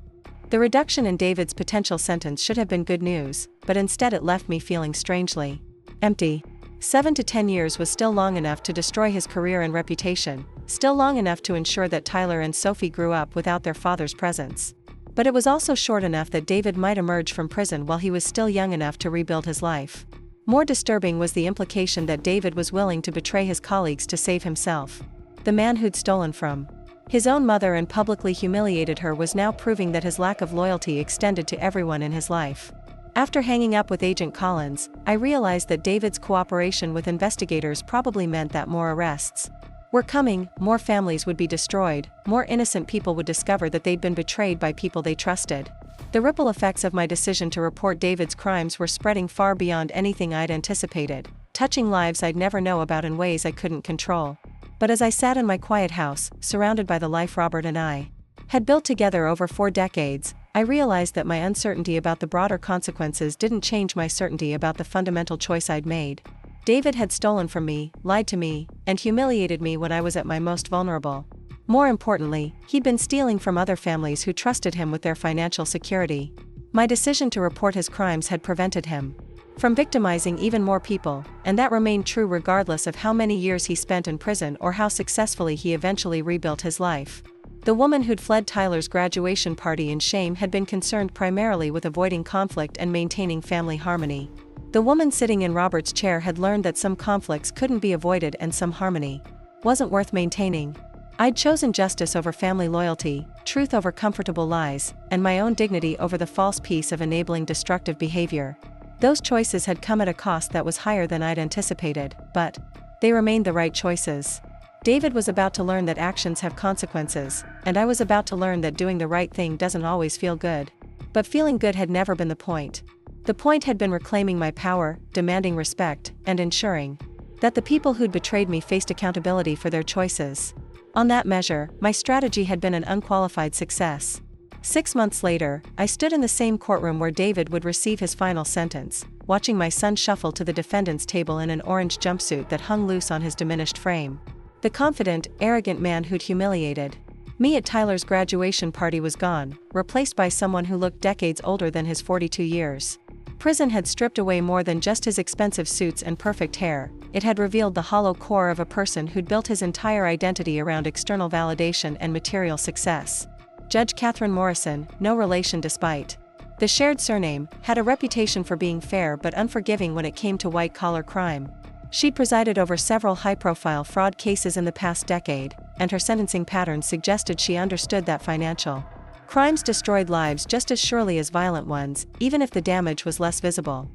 The reduction in David's potential sentence should have been good news, but instead it left me feeling strangely empty. 7 to 10 years was still long enough to destroy his career and reputation, still long enough to ensure that Tyler and Sophie grew up without their father's presence. But it was also short enough that David might emerge from prison while he was still young enough to rebuild his life. More disturbing was the implication that David was willing to betray his colleagues to save himself. The man who'd stolen from his own mother and publicly humiliated her was now proving that his lack of loyalty extended to everyone in his life. After hanging up with Agent Collins, I realized that David's cooperation with investigators probably meant that more arrests were coming, more families would be destroyed, more innocent people would discover that they'd been betrayed by people they trusted. The ripple effects of my decision to report David's crimes were spreading far beyond anything I'd anticipated, touching lives I'd never know about in ways I couldn't control. But as I sat in my quiet house, surrounded by the life Robert and I had built together over 4 decades, I realized that my uncertainty about the broader consequences didn't change my certainty about the fundamental choice I'd made. David had stolen from me, lied to me, and humiliated me when I was at my most vulnerable. More importantly, he'd been stealing from other families who trusted him with their financial security. My decision to report his crimes had prevented him from victimizing even more people, and that remained true regardless of how many years he spent in prison or how successfully he eventually rebuilt his life. The woman who'd fled Tyler's graduation party in shame had been concerned primarily with avoiding conflict and maintaining family harmony. The woman sitting in Robert's chair had learned that some conflicts couldn't be avoided and some harmony wasn't worth maintaining. I'd chosen justice over family loyalty, truth over comfortable lies, and my own dignity over the false peace of enabling destructive behavior. Those choices had come at a cost that was higher than I'd anticipated, but they remained the right choices. David was about to learn that actions have consequences, and I was about to learn that doing the right thing doesn't always feel good. But feeling good had never been the point. The point had been reclaiming my power, demanding respect, and ensuring that the people who'd betrayed me faced accountability for their choices. On that measure, my strategy had been an unqualified success. 6 months later, I stood in the same courtroom where David would receive his final sentence, watching my son shuffle to the defendant's table in an orange jumpsuit that hung loose on his diminished frame. The confident, arrogant man who'd humiliated me at Tyler's graduation party was gone, replaced by someone who looked decades older than his 42 years. Prison had stripped away more than just his expensive suits and perfect hair. It had revealed the hollow core of a person who'd built his entire identity around external validation and material success. Judge Catherine Morrison, no relation despite the shared surname, had a reputation for being fair but unforgiving when it came to white-collar crime. She'd presided over several high-profile fraud cases in the past decade, and her sentencing patterns suggested she understood that financial crimes destroyed lives just as surely as violent ones, even if the damage was less visible.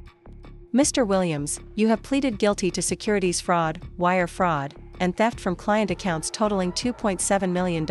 Mr. Williams, you have pleaded guilty to securities fraud, wire fraud, and theft from client accounts totaling $2.7 million,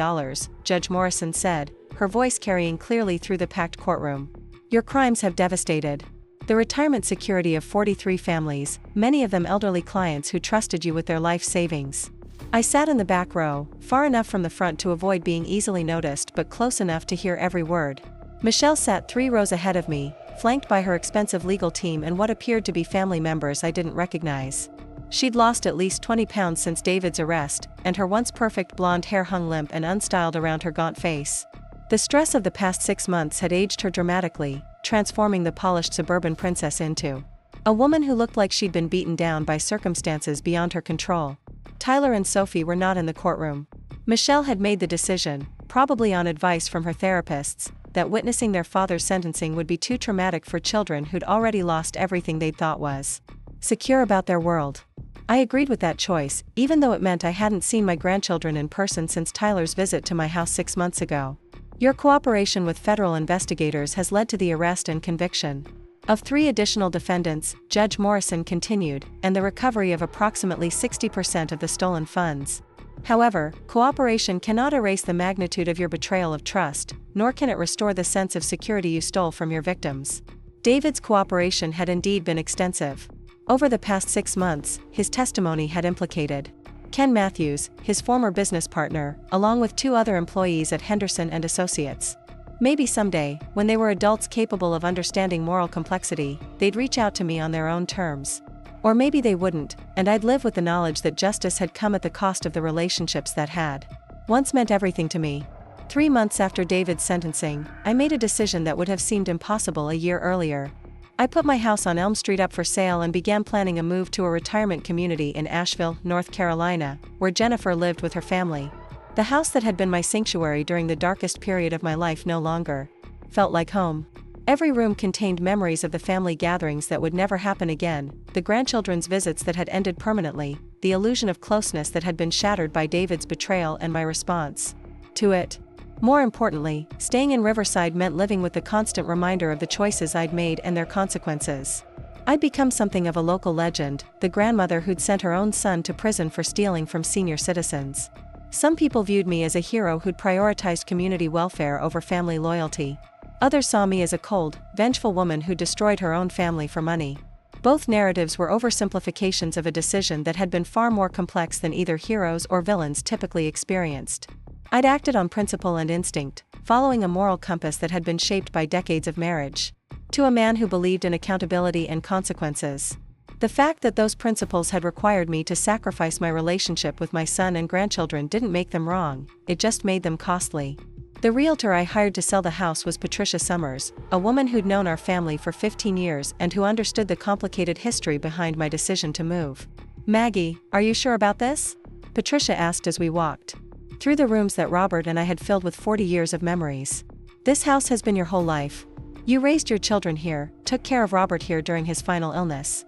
Judge Morrison said, her voice carrying clearly through the packed courtroom. Your crimes have devastated the retirement security of 43 families, many of them elderly clients who trusted you with their life savings. I sat in the back row, far enough from the front to avoid being easily noticed but close enough to hear every word. Michelle sat 3 rows ahead of me, flanked by her expensive legal team and what appeared to be family members I didn't recognize. She'd lost at least 20 pounds since David's arrest, and her once perfect blonde hair hung limp and unstyled around her gaunt face. The stress of the past 6 months had aged her dramatically, transforming the polished suburban princess into a woman who looked like she'd been beaten down by circumstances beyond her control. Tyler and Sophie were not in the courtroom. Michelle had made the decision, probably on advice from her therapists, that witnessing their father's sentencing would be too traumatic for children who'd already lost everything they'd thought was secure about their world. I agreed with that choice, even though it meant I hadn't seen my grandchildren in person since Tyler's visit to my house 6 months ago. Your cooperation with federal investigators has led to the arrest and conviction of 3 additional defendants, Judge Morrison continued, and the recovery of approximately 60% of the stolen funds. However, cooperation cannot erase the magnitude of your betrayal of trust, nor can it restore the sense of security you stole from your victims. David's cooperation had indeed been extensive. Over the past 6 months, his testimony had implicated Ken Matthews, his former business partner, along with 2 other employees at Henderson and Associates. Maybe someday, when they were adults capable of understanding moral complexity, they'd reach out to me on their own terms. Or maybe they wouldn't, and I'd live with the knowledge that justice had come at the cost of the relationships that had once meant everything to me. 3 months after David's sentencing, I made a decision that would have seemed impossible a year earlier. I put my house on Elm Street up for sale and began planning a move to a retirement community in Asheville, North Carolina, where Jennifer lived with her family. The house that had been my sanctuary during the darkest period of my life no longer felt like home. Every room contained memories of the family gatherings that would never happen again, the grandchildren's visits that had ended permanently, the illusion of closeness that had been shattered by David's betrayal and my response to it. More importantly, staying in Riverside meant living with the constant reminder of the choices I'd made and their consequences. I'd become something of a local legend, the grandmother who'd sent her own son to prison for stealing from senior citizens. Some people viewed me as a hero who'd prioritized community welfare over family loyalty. Others saw me as a cold, vengeful woman who destroyed her own family for money. Both narratives were oversimplifications of a decision that had been far more complex than either heroes or villains typically experienced. I'd acted on principle and instinct, following a moral compass that had been shaped by decades of marriage to a man who believed in accountability and consequences. The fact that those principles had required me to sacrifice my relationship with my son and grandchildren didn't make them wrong, it just made them costly. The realtor I hired to sell the house was Patricia Summers, a woman who'd known our family for 15 years and who understood the complicated history behind my decision to move. Maggie, are you sure about this? Patricia asked as we walked through the rooms that Robert and I had filled with 40 years of memories. This house has been your whole life. You raised your children here, took care of Robert here during his final illness.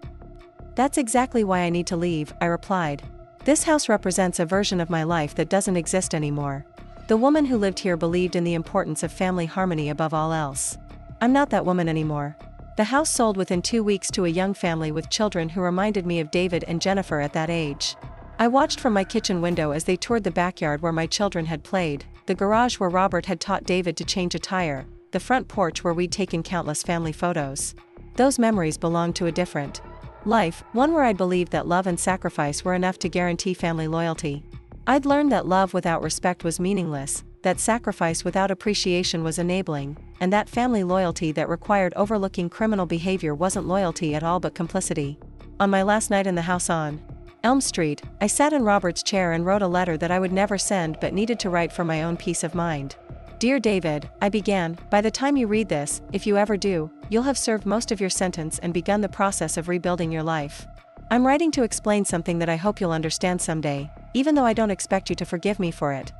That's exactly why I need to leave, I replied. This house represents a version of my life that doesn't exist anymore. The woman who lived here believed in the importance of family harmony above all else. I'm not that woman anymore. The house sold within 2 weeks to a young family with children who reminded me of David and Jennifer at that age. I watched from my kitchen window as they toured the backyard where my children had played, the garage where Robert had taught David to change a tire, the front porch where we'd taken countless family photos. Those memories belonged to a different life, one where I believed that love and sacrifice were enough to guarantee family loyalty. I'd learned that love without respect was meaningless, that sacrifice without appreciation was enabling, and that family loyalty that required overlooking criminal behavior wasn't loyalty at all but complicity. On my last night in the house on Elm Street, I sat in Robert's chair and wrote a letter that I would never send but needed to write for my own peace of mind. Dear David, I began, by the time you read this, if you ever do, you'll have served most of your sentence and begun the process of rebuilding your life. I'm writing to explain something that I hope you'll understand someday, even though I don't expect you to forgive me for it.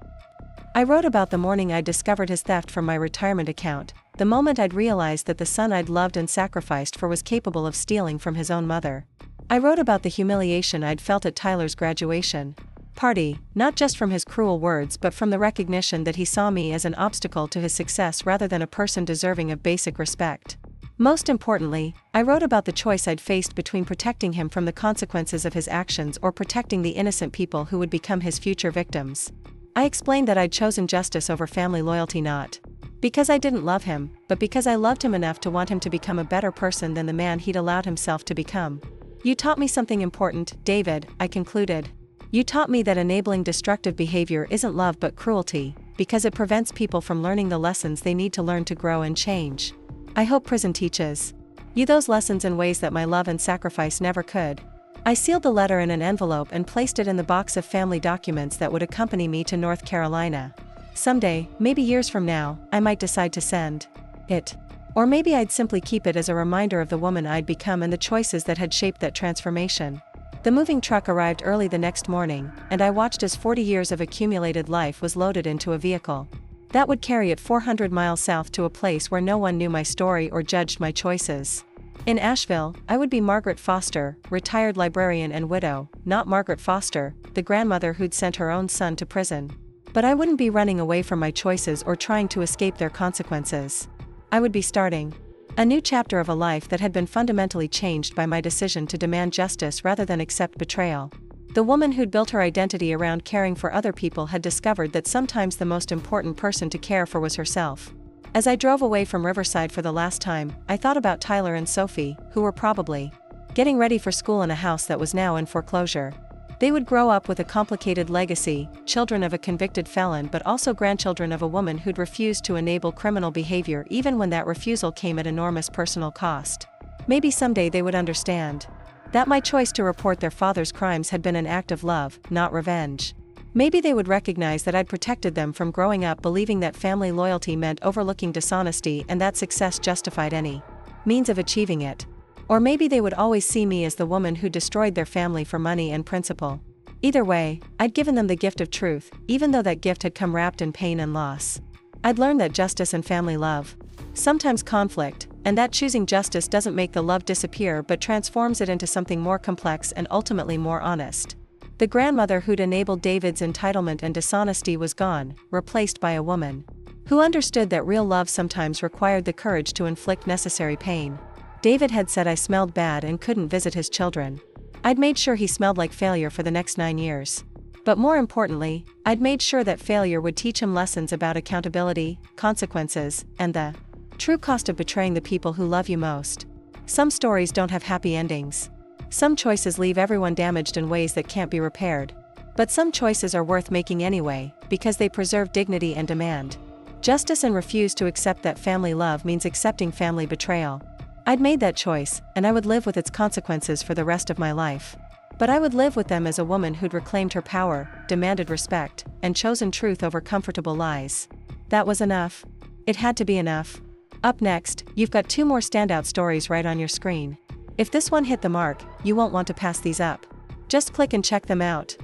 I wrote about the morning I discovered his theft from my retirement account, the moment I'd realized that the son I'd loved and sacrificed for was capable of stealing from his own mother. I wrote about the humiliation I'd felt at Tyler's graduation party, not just from his cruel words but from the recognition that he saw me as an obstacle to his success rather than a person deserving of basic respect. Most importantly, I wrote about the choice I'd faced between protecting him from the consequences of his actions or protecting the innocent people who would become his future victims. I explained that I'd chosen justice over family loyalty not because I didn't love him, but because I loved him enough to want him to become a better person than the man he'd allowed himself to become. You taught me something important, David, I concluded. You taught me that enabling destructive behavior isn't love but cruelty, because it prevents people from learning the lessons they need to learn to grow and change. I hope prison teaches you those lessons in ways that my love and sacrifice never could. I sealed the letter in an envelope and placed it in the box of family documents that would accompany me to North Carolina. Someday, maybe years from now, I might decide to send it. Or maybe I'd simply keep it as a reminder of the woman I'd become and the choices that had shaped that transformation. The moving truck arrived early the next morning, and I watched as 40 years of accumulated life was loaded into a vehicle that would carry it 400 miles south to a place where no one knew my story or judged my choices. In Asheville, I would be Margaret Foster, retired librarian and widow, not Margaret Foster, the grandmother who'd sent her own son to prison. But I wouldn't be running away from my choices or trying to escape their consequences. I would be starting a new chapter of a life that had been fundamentally changed by my decision to demand justice rather than accept betrayal. The woman who'd built her identity around caring for other people had discovered that sometimes the most important person to care for was herself. As I drove away from Riverside for the last time, I thought about Tyler and Sophie, who were probably getting ready for school in a house that was now in foreclosure. They would grow up with a complicated legacy, children of a convicted felon but also grandchildren of a woman who'd refused to enable criminal behavior even when that refusal came at enormous personal cost. Maybe someday they would understand that my choice to report their father's crimes had been an act of love, not revenge. Maybe they would recognize that I'd protected them from growing up believing that family loyalty meant overlooking dishonesty and that success justified any means of achieving it. Or maybe they would always see me as the woman who destroyed their family for money and principle. Either way, I'd given them the gift of truth, even though that gift had come wrapped in pain and loss. I'd learned that justice and family love sometimes conflict, and that choosing justice doesn't make the love disappear but transforms it into something more complex and ultimately more honest. The grandmother who'd enabled David's entitlement and dishonesty was gone, replaced by a woman who understood that real love sometimes required the courage to inflict necessary pain. David had said I smelled bad and couldn't visit his children. I'd made sure he smelled like failure for the next 9 years. But more importantly, I'd made sure that failure would teach him lessons about accountability, consequences, and the true cost of betraying the people who love you most. Some stories don't have happy endings. Some choices leave everyone damaged in ways that can't be repaired. But some choices are worth making anyway, because they preserve dignity and demand justice and refuse to accept that family love means accepting family betrayal. I'd made that choice, and I would live with its consequences for the rest of my life. But I would live with them as a woman who'd reclaimed her power, demanded respect, and chosen truth over comfortable lies. That was enough. It had to be enough. Up next, you've got 2 more standout stories right on your screen. If this one hit the mark, you won't want to pass these up. Just click and check them out.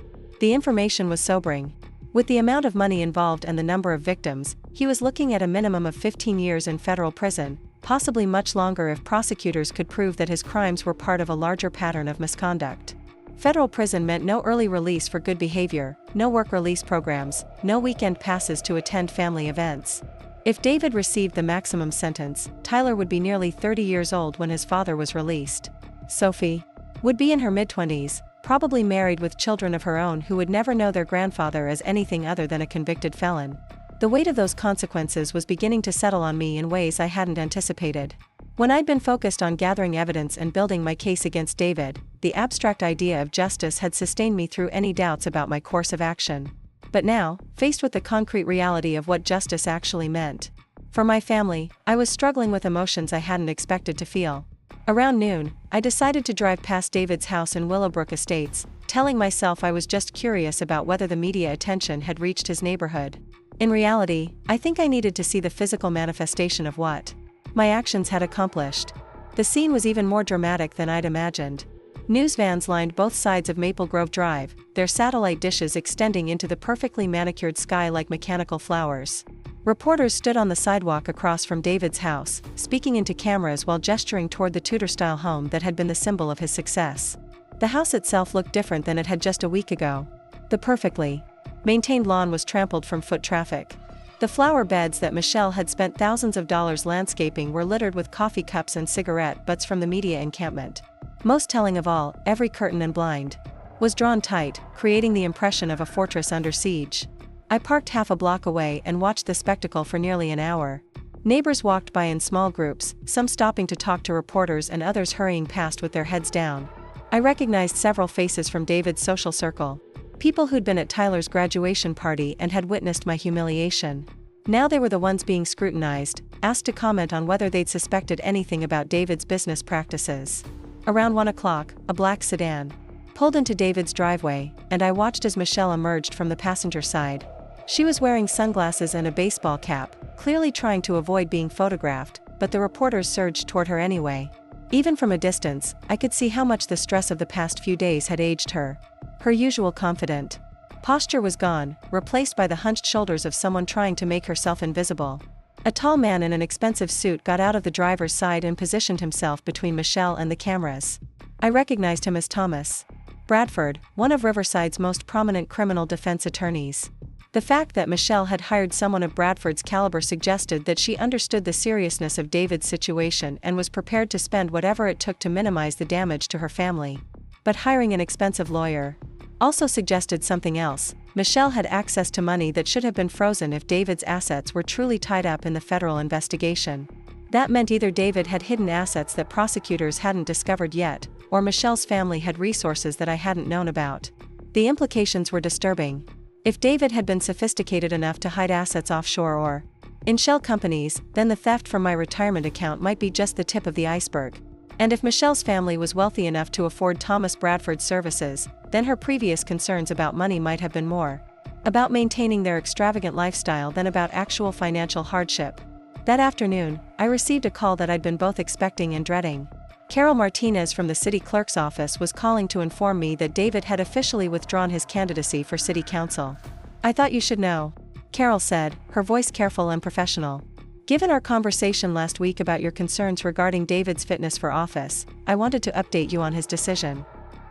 The information was sobering. With the amount of money involved and the number of victims, he was looking at a minimum of 15 years in federal prison, possibly much longer if prosecutors could prove that his crimes were part of a larger pattern of misconduct. Federal prison meant no early release for good behavior, no work release programs, no weekend passes to attend family events. If David received the maximum sentence, Tyler would be nearly 30 years old when his father was released. Sophie would be in her mid-20s, probably married with children of her own who would never know their grandfather as anything other than a convicted felon. The weight of those consequences was beginning to settle on me in ways I hadn't anticipated. When I'd been focused on gathering evidence and building my case against David, the abstract idea of justice had sustained me through any doubts about my course of action. But now, faced with the concrete reality of what justice actually meant for my family, I was struggling with emotions I hadn't expected to feel. Around noon, I decided to drive past David's house in Willowbrook Estates, telling myself I was just curious about whether the media attention had reached his neighborhood. In reality, I think I needed to see the physical manifestation of what my actions had accomplished. The scene was even more dramatic than I'd imagined. News vans lined both sides of Maple Grove Drive, their satellite dishes extending into the perfectly manicured sky like mechanical flowers. Reporters stood on the sidewalk across from David's house, speaking into cameras while gesturing toward the Tudor-style home that had been the symbol of his success. The house itself looked different than it had just a week ago. The perfectly maintained lawn was trampled from foot traffic. The flower beds that Michelle had spent thousands of dollars landscaping were littered with coffee cups and cigarette butts from the media encampment. Most telling of all, every curtain and blind was drawn tight, creating the impression of a fortress under siege. I parked half a block away and watched the spectacle for nearly an hour. Neighbors walked by in small groups, some stopping to talk to reporters and others hurrying past with their heads down. I recognized several faces from David's social circle. People who'd been at Tyler's graduation party and had witnessed my humiliation. Now they were the ones being scrutinized, asked to comment on whether they'd suspected anything about David's business practices. Around 1 o'clock, a black sedan pulled into David's driveway, and I watched as Michelle emerged from the passenger side. She was wearing sunglasses and a baseball cap, clearly trying to avoid being photographed, but the reporters surged toward her anyway. Even from a distance, I could see how much the stress of the past few days had aged her. Her usual confident posture was gone, replaced by the hunched shoulders of someone trying to make herself invisible. A tall man in an expensive suit got out of the driver's side and positioned himself between Michelle and the cameras. I recognized him as Thomas Bradford, one of Riverside's most prominent criminal defense attorneys. The fact that Michelle had hired someone of Bradford's caliber suggested that she understood the seriousness of David's situation and was prepared to spend whatever it took to minimize the damage to her family. But hiring an expensive lawyer also suggested something else. Michelle had access to money that should have been frozen if David's assets were truly tied up in the federal investigation. That meant either David had hidden assets that prosecutors hadn't discovered yet, or Michelle's family had resources that I hadn't known about. The implications were disturbing. If David had been sophisticated enough to hide assets offshore or in shell companies, then the theft from my retirement account might be just the tip of the iceberg. And if Michelle's family was wealthy enough to afford Thomas Bradford's services, then her previous concerns about money might have been more about maintaining their extravagant lifestyle than about actual financial hardship. That afternoon, I received a call that I'd been both expecting and dreading. Carol Martinez from the city clerk's office was calling to inform me that David had officially withdrawn his candidacy for city council. "I thought you should know," Carol said, her voice careful and professional. "Given our conversation last week about your concerns regarding David's fitness for office, I wanted to update you on his decision."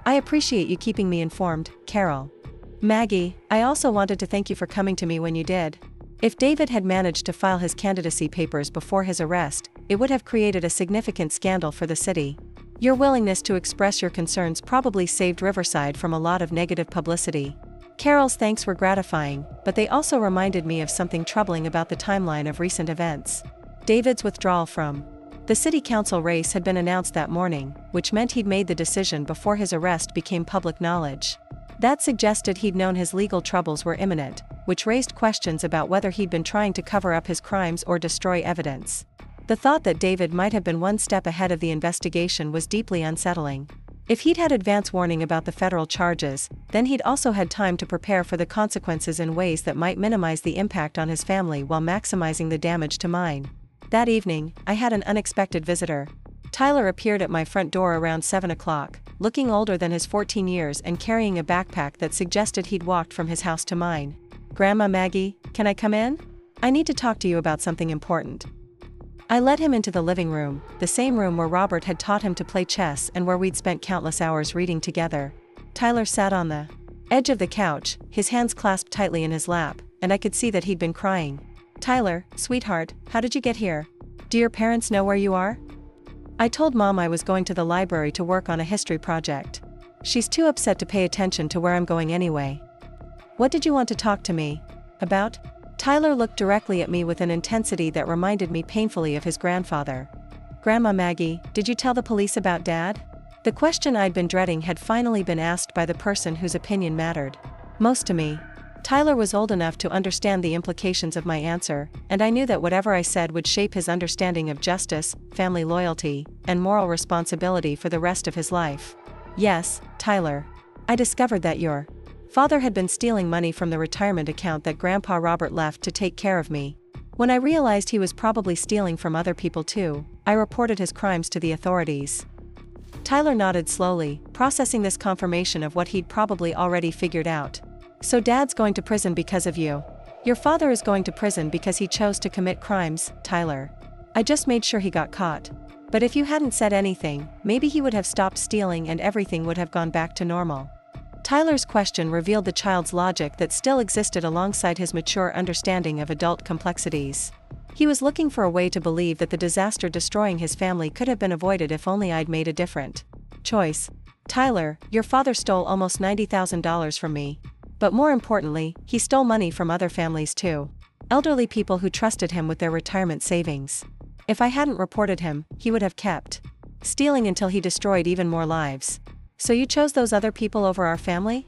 "I appreciate you keeping me informed, Carol." "Maggie, I also wanted to thank you for coming to me when you did. If David had managed to file his candidacy papers before his arrest, it would have created a significant scandal for the city. Your willingness to express your concerns probably saved Riverside from a lot of negative publicity." Carol's thanks were gratifying, but they also reminded me of something troubling about the timeline of recent events. David's withdrawal from the city council race had been announced that morning, which meant he'd made the decision before his arrest became public knowledge. That suggested he'd known his legal troubles were imminent, which raised questions about whether he'd been trying to cover up his crimes or destroy evidence. The thought that David might have been one step ahead of the investigation was deeply unsettling. If he'd had advance warning about the federal charges, then he'd also had time to prepare for the consequences in ways that might minimize the impact on his family while maximizing the damage to mine. That evening, I had an unexpected visitor. Tyler appeared at my front door around 7 o'clock, looking older than his 14 years and carrying a backpack that suggested he'd walked from his house to mine. "Grandma Maggie, can I come in? I need to talk to you about something important." I led him into the living room, the same room where Robert had taught him to play chess and where we'd spent countless hours reading together. Tyler sat on the edge of the couch, his hands clasped tightly in his lap, and I could see that he'd been crying. "Tyler, sweetheart, how did you get here? Do your parents know where you are?" "I told Mom I was going to the library to work on a history project. She's too upset to pay attention to where I'm going anyway." "What did you want to talk to me about?" Tyler looked directly at me with an intensity that reminded me painfully of his grandfather. "Grandma Maggie, did you tell the police about Dad?" The question I'd been dreading had finally been asked by the person whose opinion mattered most to me. Tyler was old enough to understand the implications of my answer, and I knew that whatever I said would shape his understanding of justice, family loyalty, and moral responsibility for the rest of his life. "Yes, Tyler. I discovered that your Father had been stealing money from the retirement account that Grandpa Robert left to take care of me. When I realized he was probably stealing from other people too, I reported his crimes to the authorities. Tyler nodded slowly, processing this confirmation of what he'd probably already figured out. So Dad's going to prison because of you. Your father is going to prison because he chose to commit crimes, Tyler. I just made sure he got caught. But if you hadn't said anything, maybe he would have stopped stealing and everything would have gone back to normal. Tyler's question revealed the child's logic that still existed alongside his mature understanding of adult complexities. He was looking for a way to believe that the disaster destroying his family could have been avoided if only I'd made a different choice. Tyler, your father stole almost $90,000 from me. But more importantly, he stole money from other families too. Elderly people who trusted him with their retirement savings. If I hadn't reported him, he would have kept stealing until he destroyed even more lives. So you chose those other people over our family?